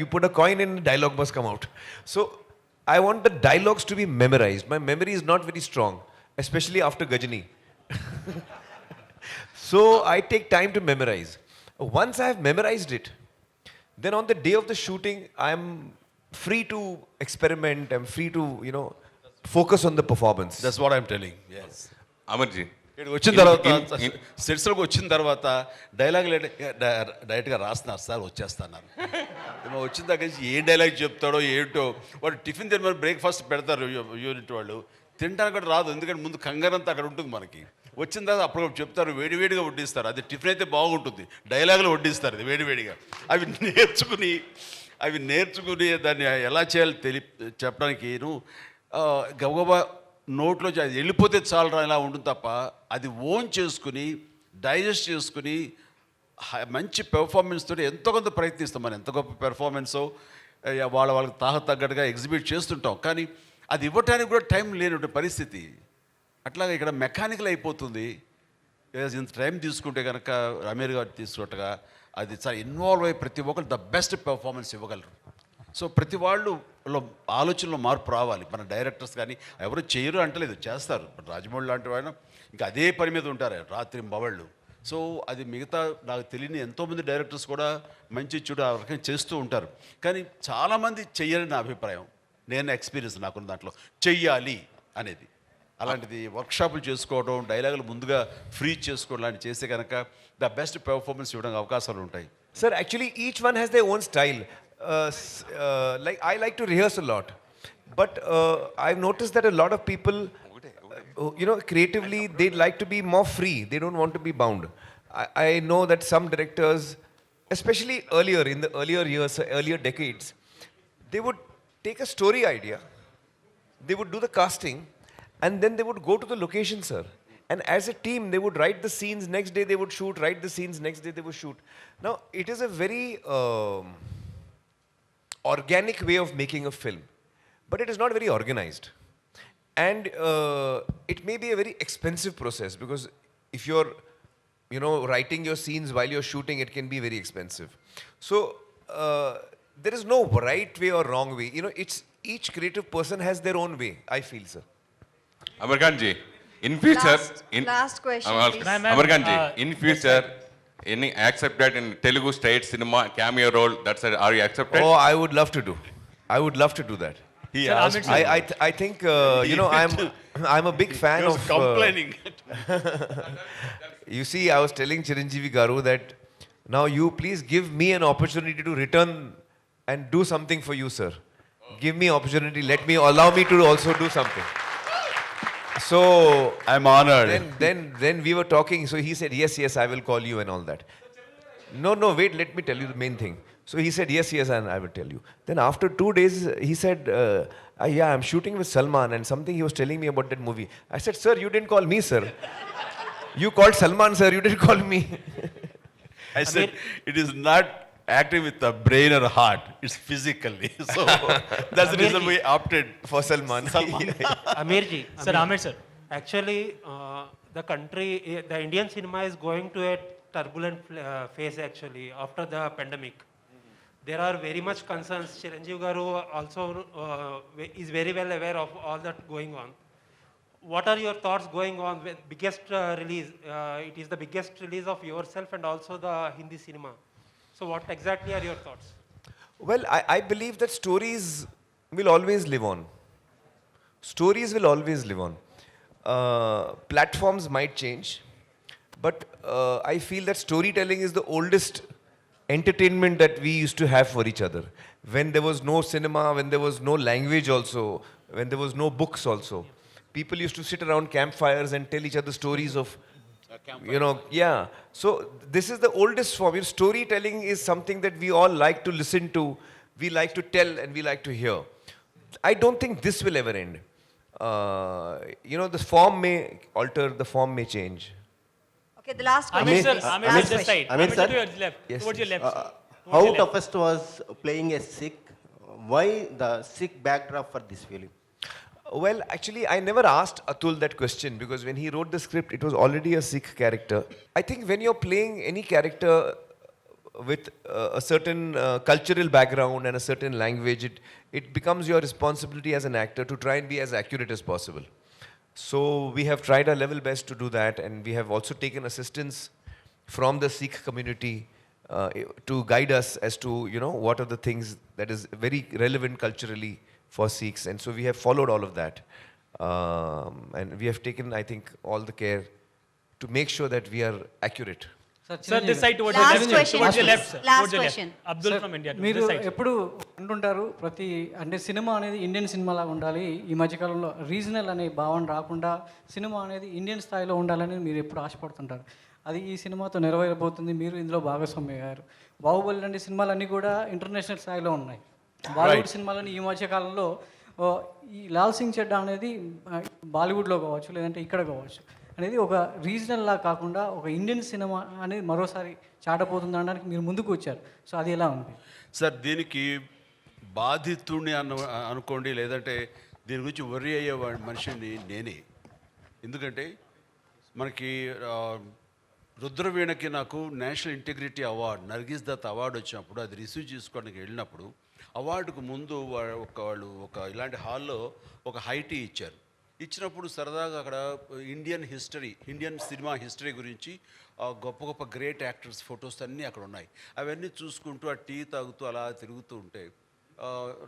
You put a coin in, dialogue must come out. So I want the dialogues to be memorized. My memory is not very strong, especially after Gajani. So I take time to memorize. Once I have memorized it, then on the day of the shooting, I'm free to experiment. I'm free to, focus on the performance. That's what I'm telling. Yes. Amarji. వచ్చిన తర్వాత సెట్స్లోకి వచ్చిన తర్వాత dialogue డైరెక్ట్గా రాస్తున్నారు sir, వచ్చేస్తున్నారు. వచ్చిన దగ్గర నుంచి ఏ డైలాగ్ చెప్తాడో ఏంటో. వాడు టిఫిన్ తిని బ్రేక్ఫాస్ట్ పెడతారు యూనిట్ వాళ్ళు, తినడానికి కూడా రాదు. ఎందుకంటే ముందు కంగారంతా అక్కడ ఉంటుంది మనకి. వచ్చిన తర్వాత అప్పుడు చెప్తారు, వేడివేడిగా వడ్డిస్తారు. అది టిఫిన్ అయితే బాగుంటుంది, డైలాగులు వడ్డిస్తారు అది వేడివేడిగా. అవి నేర్చుకుని దాన్ని ఎలా చేయాలో చెప్పడానికి గబగబా నోట్లో అది వెళ్ళిపోతే చాలరా ఇలా ఉంటుంది తప్ప, అది ఓన్ చేసుకుని డైజెస్ట్ చేసుకుని మంచి పెర్ఫార్మెన్స్ తోటి ఎంతో కొంత ప్రయత్నిస్తాం. మనం ఎంత గొప్ప పెర్ఫార్మెన్సో వాళ్ళకి తగ్గట్టుగా ఎగ్జిబిట్ చేస్తుంటాం. కానీ అది ఇవ్వటానికి కూడా టైం లేనటువంటి పరిస్థితి. అట్లాగే ఇక్కడ మెకానికల్ అయిపోతుంది. ఇంత టైం తీసుకుంటే కనుక అమీర్ గారు తీసుకున్నట్టుగా అది చాలా ఇన్వాల్వ్ అయ్యి ప్రతి ఒక్కరు ద బెస్ట్ పెర్ఫార్మెన్స్ ఇవ్వగలరు. సో ప్రతి వాళ్ళు ఆలోచనలో మార్పు రావాలి. మన డైరెక్టర్స్ కానీ ఎవరు చేయరు అంటలేదు, చేస్తారు. రాజమౌళి లాంటి వాళ్ళు ఇంకా అదే పని మీద ఉంటారు రాత్రి బవళ్ళు. సో అది మిగతా నాకు తెలియని ఎంతోమంది డైరెక్టర్స్ కూడా మంచి చూడ ఆ రకంగా చేస్తూ ఉంటారు. కానీ చాలామంది చెయ్యని నా అభిప్రాయం. నేను ఎక్స్పీరియన్స్ నాకున్న దాంట్లో చెయ్యాలి అనేది. అలాంటిది వర్క్షాపులు చేసుకోవడం, డైలాగులు ముందుగా ఫ్రీ చేసుకోవడం లాంటివి చేస్తే కనుక ద బెస్ట్ పెర్ఫార్మెన్స్ ఇవ్వడానికి అవకాశాలు ఉంటాయి. Sir, actually each one has their own style. Like I like to rehearse a lot, but I've noticed that a lot of people, creatively they'd like to be more free. They don't want to be bound. I know that some directors, especially earlier in the earlier years, earlier decades, they would take a story idea, they would do the casting, and then they would go to the location, sir. And as a team, they would write the scenes, next day they would shoot, write the scenes, next day they would shoot. Now, it is a very organic way of making a film, but it is not very organized. And it may be a very expensive process, because if you're, writing your scenes while you're shooting, it can be very expensive. So, there is no right way or wrong way. It's each creative person has their own way, I feel, sir. Amir Khan ji, in future, last question, please. Amir Khan ji, in future, any accepted in Telugu state cinema cameo role? Are you accepted? Oh, I would love to do. I would love to do that. He asked. I think I'm a big fan of. Complaining. You see, I was telling Chiranjeevi Garu that now you please give me an opportunity to return and do something for you, sir. Give me opportunity. Allow me to also do something. So I'm honored. Then we were talking. So he said, yes, I will call you and all that. No, wait, let me tell you the main thing. So he said, yes, and I will tell you. Then after 2 days, he said, yeah, I'm shooting with Salman and something he was telling me about that movie. I said, sir, you didn't call me, sir. You called Salman, sir, you didn't call me. I said, it is not acting with the brain or heart. It's physically. So that's the reason we opted for Salman. Amirji. Sir, Amir sir. Actually, the country, the Indian cinema is going to a turbulent phase actually after the pandemic. There are very much concerns. Chiranjeevi garu also is very well aware of all that going on. What are your thoughts going on with biggest release? It is the biggest release of yourself and also the Hindi cinema. So what exactly are your thoughts? Well, I believe that stories will always live on. Stories will always live on. Platforms might change, but I feel that storytelling is the oldest entertainment that we used to have for each other. When there was no cinema, when there was no language also, when there was no books also, people used to sit around campfires and tell each other stories of, you know, yeah. So this is the oldest form. Storytelling is something that we all like to listen to, we like to tell, and we like to hear. I don't think this will ever end. You know, the form may alter, the form may change. Okay, the last question. Amir sir, please. Amir Last sir, this question. side. Amir Amir sir? to your left. Yes, Towards your please. left. How toughest was playing a Sikh? Why the Sikh backdrop for this film? Well, actually, I never asked Atul that question because when he wrote the script, it was already a Sikh character. I think when you're playing any character with a certain cultural background and a certain language, it becomes your responsibility as an actor to try and be as accurate as possible. So we have tried our level best to do that, and we have also taken assistance from the Sikh community to guide us as to, you know, what are the things that is very relevant culturally for Sikhs. And so we have followed all of that. And we have taken, I think, all the care to make sure that we are accurate. Sir, this side towards Last your left. question, Towards your please. left, sir. Last Towards your left. question. Abdul Sir, from India. మీరు This side. ఎప్పుడు అంటుంటారు ప్రతి అంటే cinema అనేది Indian cinema లాగా ఉండాలి, ఈ మధ్యకాలంలో రీజనల్ అనే భావన రాకుండా సినిమా అనేది ఇండియన్ స్థాయిలో ఉండాలని మీరు ఎప్పుడు ఆశపడుతుంటారు. అది ఈ సినిమాతో నెరవేరబోతుంది. మీరు ఇందులో భాగస్వామ్యయ్యారు. బాహుబలి లాంటి సినిమాలన్నీ కూడా ఇంటర్నేషనల్ స్థాయిలో ఉన్నాయి. బాలీవుడ్ సినిమాలని ఈ మధ్యకాలంలో ఈ లాల్ సింగ్ చెడ్డా అనేది బాలీవుడ్లో కావచ్చు లేదంటే ఇక్కడ కావచ్చు అనేది ఒక రీజనల్ లా కాకుండా ఒక ఇండియన్ సినిమా అనేది మరోసారి చాటపోతుంది అనడానికి మీరు ముందుకు వచ్చారు. సో అది ఎలా ఉంది సార్? దీనికి బాధితుడిని అనుకోండి, లేదంటే దీని గురించి వర్రీ అయ్యే మనిషిని నేనే. ఎందుకంటే మనకి రుద్రవీణకి నాకు national integrity award, Nargis Dutt award వచ్చినప్పుడు అది రిసీవ్ చేసుకోవడానికి వెళ్ళినప్పుడు అవార్డుకు ముందు వాళ్ళు ఒక ఇలాంటి హాల్లో ఒక హైటీ ఇచ్చారు. ఇచ్చినప్పుడు సరదాగా అక్కడ ఇండియన్ సినిమా హిస్టరీ గురించి గొప్ప గొప్ప గ్రేట్ యాక్టర్స్ ఫొటోస్ అన్నీ అక్కడ ఉన్నాయి. అవన్నీ చూసుకుంటూ ఆ టీ తాగుతూ అలా తిరుగుతూ ఉంటే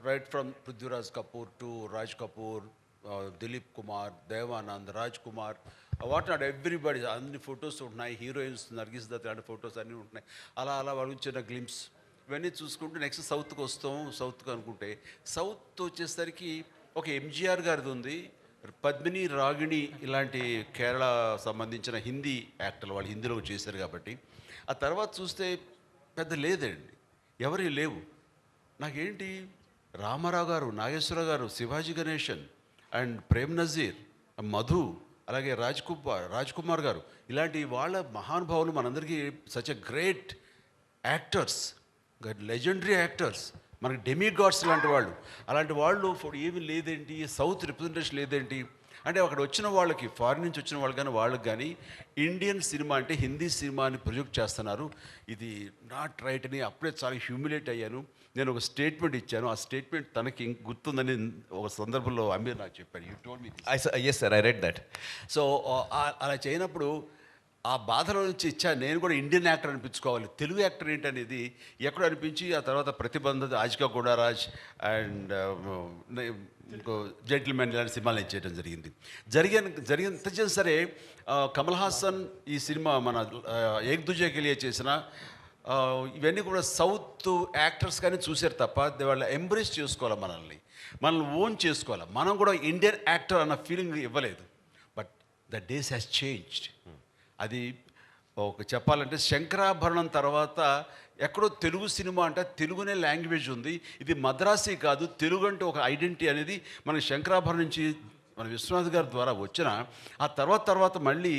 right from Prithviraj Kapoor to Raj Kapoor, Dilip Kumar, Devanand, Raj Kumar, what not everybody అన్ని ఫొటోస్ ఉంటున్నాయి. హీరోయిన్స్ నర్గిస్ దత్ లాంటి ఫొటోస్ అన్నీ ఉంటున్నాయి. అలా వాళ్ళ చిన్న గ్లిమ్స్ ఇవన్నీ చూసుకుంటూ నెక్స్ట్ సౌత్కి వస్తాం. సౌత్కి అనుకుంటే సౌత్ వచ్చేసరికి ఒక ఎంజీఆర్ గారిది ఉంది, పద్మిని, రాగిణి ఇలాంటి కేరళ సంబంధించిన హిందీ యాక్టర్లు, వాళ్ళు హిందీలో చేశారు కాబట్టి. ఆ తర్వాత చూస్తే పెద్ద లేదండి, ఎవరి లేవు. నాకేంటి రామారావు గారు, నాగేశ్వరరావు గారు, శివాజీ గణేశన్ అండ్ ప్రేమ్ నజీర్, మధు, అలాగే రాజ్ కుమార్ గారు, ఇలాంటి వాళ్ళ మహానుభావులు మనందరికీ such a great actors, legendary actors, మనకి డెమిగాడ్స్ లాంటి వాళ్ళు. అలాంటి వాళ్ళు ఏమీ లేదేంటి, సౌత్ రిప్రజెంటేషన్ లేదేంటి అంటే అక్కడ వచ్చిన వాళ్ళకి, ఫారిన్ నుంచి వచ్చిన వాళ్ళు కానీ వాళ్ళకి కానీ ఇండియన్ సినిమా అంటే హిందీ సినిమాని ప్రొజెక్ట్ చేస్తున్నారు. ఇది నాట్ రైట్ అని అప్పుడే చాలా హ్యూమిలేట్ అయ్యాను. నేను ఒక స్టేట్మెంట్ ఇచ్చాను. ఆ స్టేట్మెంట్ తనకి గుర్తుందని ఒక సందర్భంలో అమీర్ నాకు చెప్పాడు. You told me this. Yes sir, I read that. So అలా చేయనప్పుడు ఆ బాధలో నుంచి ఇచ్చా నేను కూడా ఇండియన్ యాక్టర్ అనిపించుకోవాలి, తెలుగు యాక్టర్ ఏంటనేది ఎక్కడ అనిపించి ఆ తర్వాత ప్రతిబంధ, ఆజికా గోడారాజ్ అండ్ ఇంకో జెంటిల్మెన్ ఇలాంటి సినిమాలు చేయడం జరిగిన సరే కమల్ హాసన్ ఈ సినిమా మన ఏక్ దుజే కే లియే చేసిన ఇవన్నీ కూడా సౌత్ యాక్టర్స్ కానీ చూశారు తప్ప వాళ్ళు ఎంబ్రేస్ చేసుకోవాలి, మనల్ని ఓన్ చేసుకోవాలి. మనం కూడా ఇండియన్ యాక్టర్ అన్న ఫీలింగ్ ఇవ్వలేదు. But the days has changed. అది ఒక చెప్పాలంటే శంకరాభరణం తర్వాత ఎక్కడో తెలుగు సినిమా అంటే తెలుగునే లాంగ్వేజ్ ఉంది, ఇది మద్రాసీ కాదు, తెలుగు అంటే ఒక ఐడెంటిటీ అనేది మన శంకరాభరణం నుంచి మన విశ్వనాథ్ గారి ద్వారా వచ్చిన ఆ తర్వాత మళ్ళీ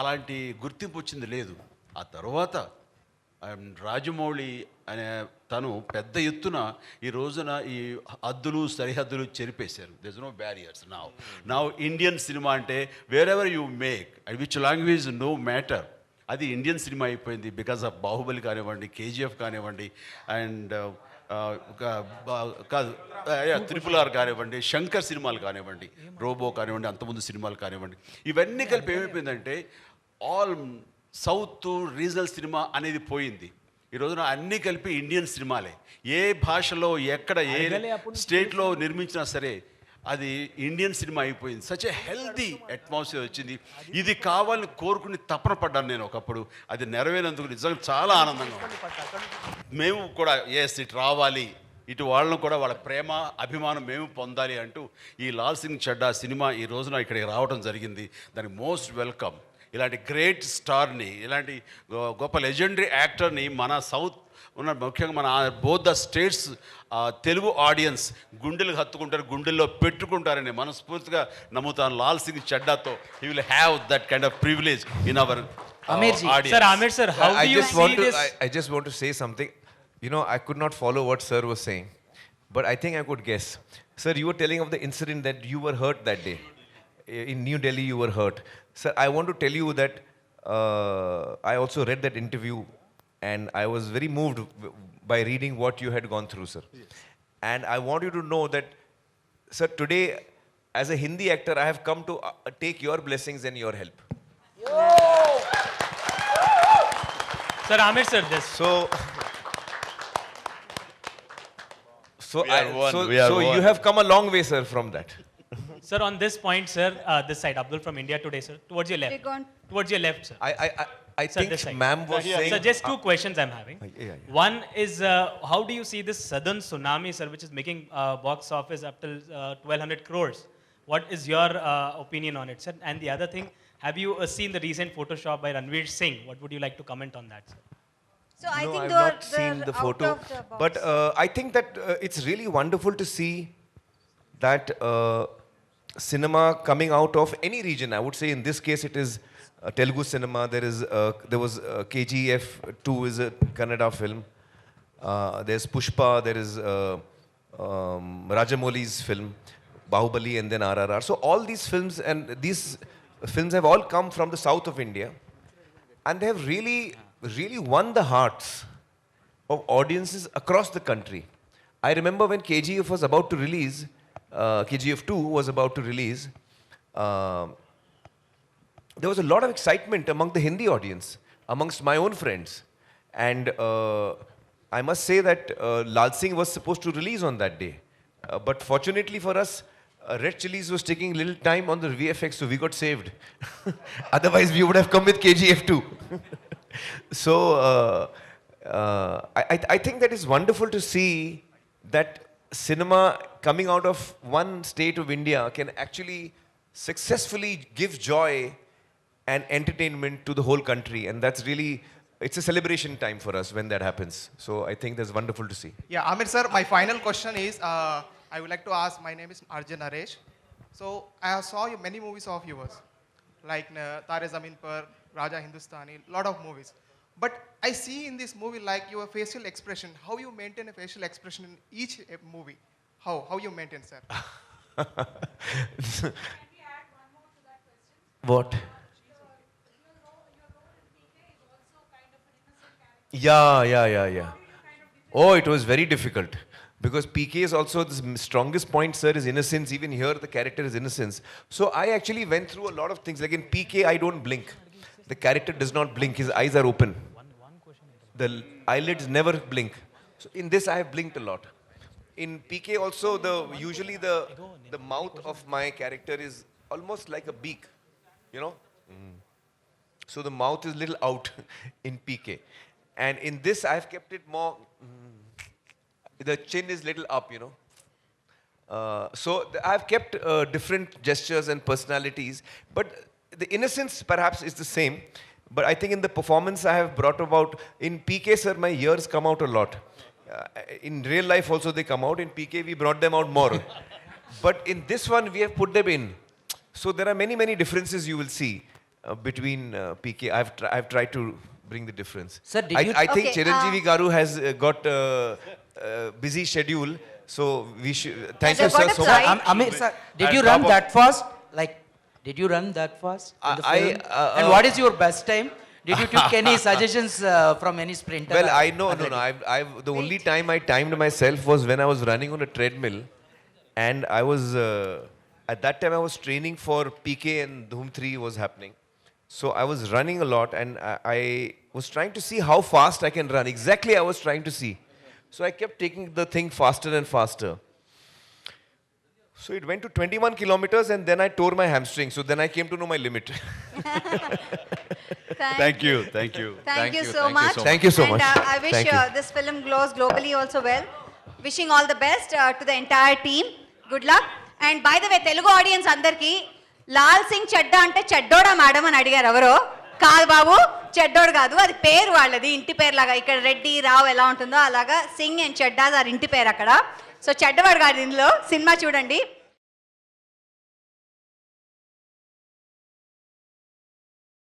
అలాంటి గుర్తింపు వచ్చింది లేదు. ఆ తర్వాత రాజమౌళి అనే తను పెద్ద ఎత్తున ఈ రోజున ఈ హద్దులు సరిహద్దులు చెరిపేశారు. There is no barriers now Indian cinema అంటే wherever you make which language no matter, అది ఇండియన్ సినిమా అయిపోయింది. బికాస్ ఆఫ్ బాహుబలి కానివ్వండి, కేజీఎఫ్ కానివ్వండి, అండ్ కాదు త్రిపుల్ ఆర్ కానివ్వండి, శంకర్ సినిమాలు కానివ్వండి, రోబో కానివ్వండి, అంతకుముందు సినిమాలు కానివ్వండి, ఇవన్నీ కలిపి ఏమైపోయిందంటే ఆల్ సౌత్ రీజనల్ సినిమా అనేది పోయింది. ఈ రోజున అన్నీ కలిపి ఇండియన్ సినిమాలే. ఏ భాషలో ఎక్కడ ఏ స్టేట్లో నిర్మించినా సరే అది ఇండియన్ సినిమా అయిపోయింది. సచ్ ఏ హెల్దీ అట్మాస్ఫియర్ వచ్చింది. ఇది కావాలని కోరుకుని తపన పడ్డాను నేను ఒకప్పుడు. అది నెరవేరేందుకు నిజంగా చాలా ఆనందంగా ఉంది. మేము కూడా ఇటు రావాలి, ఇటు వాళ్ళను కూడా వాళ్ళ ప్రేమ అభిమానం మేము పొందాలి అంటూ ఈ లాల్ సింగ్ చడ్డా సినిమా ఈ రోజున ఇక్కడికి రావడం జరిగింది. దానికి మోస్ట్ వెల్కమ్. ఇలాంటి గ్రేట్ స్టార్ని, ఇలాంటి గొప్ప లెజెండరీ యాక్టర్ని మన సౌత్ ఉన్న ముఖ్యంగా మన both the states Telugu audience గుండెలకు హత్తుకుంటారు, గుండెల్లో పెట్టుకుంటారని మనస్ఫూర్తిగా నమ్ముతాను. లాల్ సింగ్ చడ్డాతో he will have that kind of privilege in our audience. Sir, Amir sir, how do you see this? I just want to say something. You know, I could not follow what sir was saying, but I think I could guess. Sir, you were telling of the incident that you were hurt that day. In New Delhi, you were hurt. Sir, I want to tell you that I also read that interview and I was very moved by reading what you had gone through, sir. Yes. And I want you to know that, sir, today, as a Hindi actor, I have come to take your blessings and your help. Sir, Amir sir, this. So you have come a long way, sir, from that. Sir, on this point, sir, this side, Abdul from India Today, sir, towards your left. Towards your left, sir. I Sir, think this side. ma'am was saying... Sir, just two questions I'm having. One is, how do you see this sudden tsunami, sir, which is making box office up till 1,200 crores? What is your opinion on it, sir? And the other thing, have you seen the recent Photoshop by Ranveer Singh? What would you like to comment on that, sir? So I No, think I've they're, not seen the they're photo, out of the box. but I think that it's really wonderful to see that cinema coming out of any region. I would say in this case it is Telugu cinema. There was KGF 2 is a Kannada film. There's Pushpa. There is Rajamouli's film, Bahubali, and then RRR. So all these films have all come from the south of India, and they have really won the hearts of audiences across the country. I remember when KGF was about to release, KGF 2 was about to release, there was a lot of excitement among the Hindi audience, amongst my own friends. And I must say that Laal Singh was supposed to release on that day. But fortunately for us, Red Chillies was taking little time on the VFX, so we got saved. Otherwise, we would have come with KGF 2. So I think that is wonderful to see that cinema coming out of one state of India can actually successfully give joy and entertainment to the whole country. And that's really, it's a celebration time for us when that happens. So I think that's wonderful to see. Yeah, Amir sir, my final question is, I would like to ask, my name is Arjun Naresh. So I saw you many movies of yours, like Tare Zameen Par, Raja Hindustani, lot of movies. But I see in this movie like your facial expression, how you maintain a facial expression in each movie. How you maintain, sir? What? Yeah. Oh, it was very difficult. Because PK is also the strongest point, sir, is innocence. Even here, the character is innocence. So I actually went through a lot of things. Like in PK, I don't blink. The character does not blink. His eyes are open. The eyelids never blink. So in this, I have blinked a lot. In PK also, usually the mouth of my character is almost like a beak, you know. So the mouth is little out in PK. And in this, I have kept it more, the chin is little up, you know. So I have kept different gestures and personalities. But the innocence perhaps is the same. But I think in the performance I have brought about, in PK, sir, my ears come out a lot. In real life also they come out. In PK, we brought them out more. But in this one, we have put them in. So there are many differences you will see between PK. I've tried to bring the difference. Sir, did you- I think Okay, Chiranjeevi Garu has got busy schedule, so we should. Thank Yeah, you, sir, they've got a so flight. much. Amir, sir, did you I'll run drop off. that fast? Like, did you run that fast in the I- film? I- And what is your best time? Did you took any suggestions from any sprinter? Well, or I know, no, athlete? no. The only time I timed myself was when I was running on a treadmill, and I was at that time I was training for PK and Dhoom 3 was happening. So I was running a lot, and I was trying to see how fast I can run. Exactly, I was trying to see. So I kept taking the thing faster and faster. So it went to 21 kilometers, and then I tore my hamstring. So then I came to know my limit. Thank you. Thank you so much. Thank you so much. And I wish Thank you. this film glows globally also well. Wishing all the best to the entire team. Good luck. And by the way, Telugu audience andarki, Lal Singh Chaddha అంటే చెడ్డోడా madam అని అడిగారు ఎవరో. కాదు బాబు, చెడ్డోడు కాదు, అది పేరు వాళ్ళది, ఇంటి పేరు లాగా. ఇక్కడ రెడ్డి రావు ఎలా ఉంటుందో అలాగా సింగ్ అండ్ చెడ్డాస్ ఆర్ ఇంటి పేరు అక్కడ. సో చెడ్డవాడు కాదు ఇందులో. సినిమా చూడండి.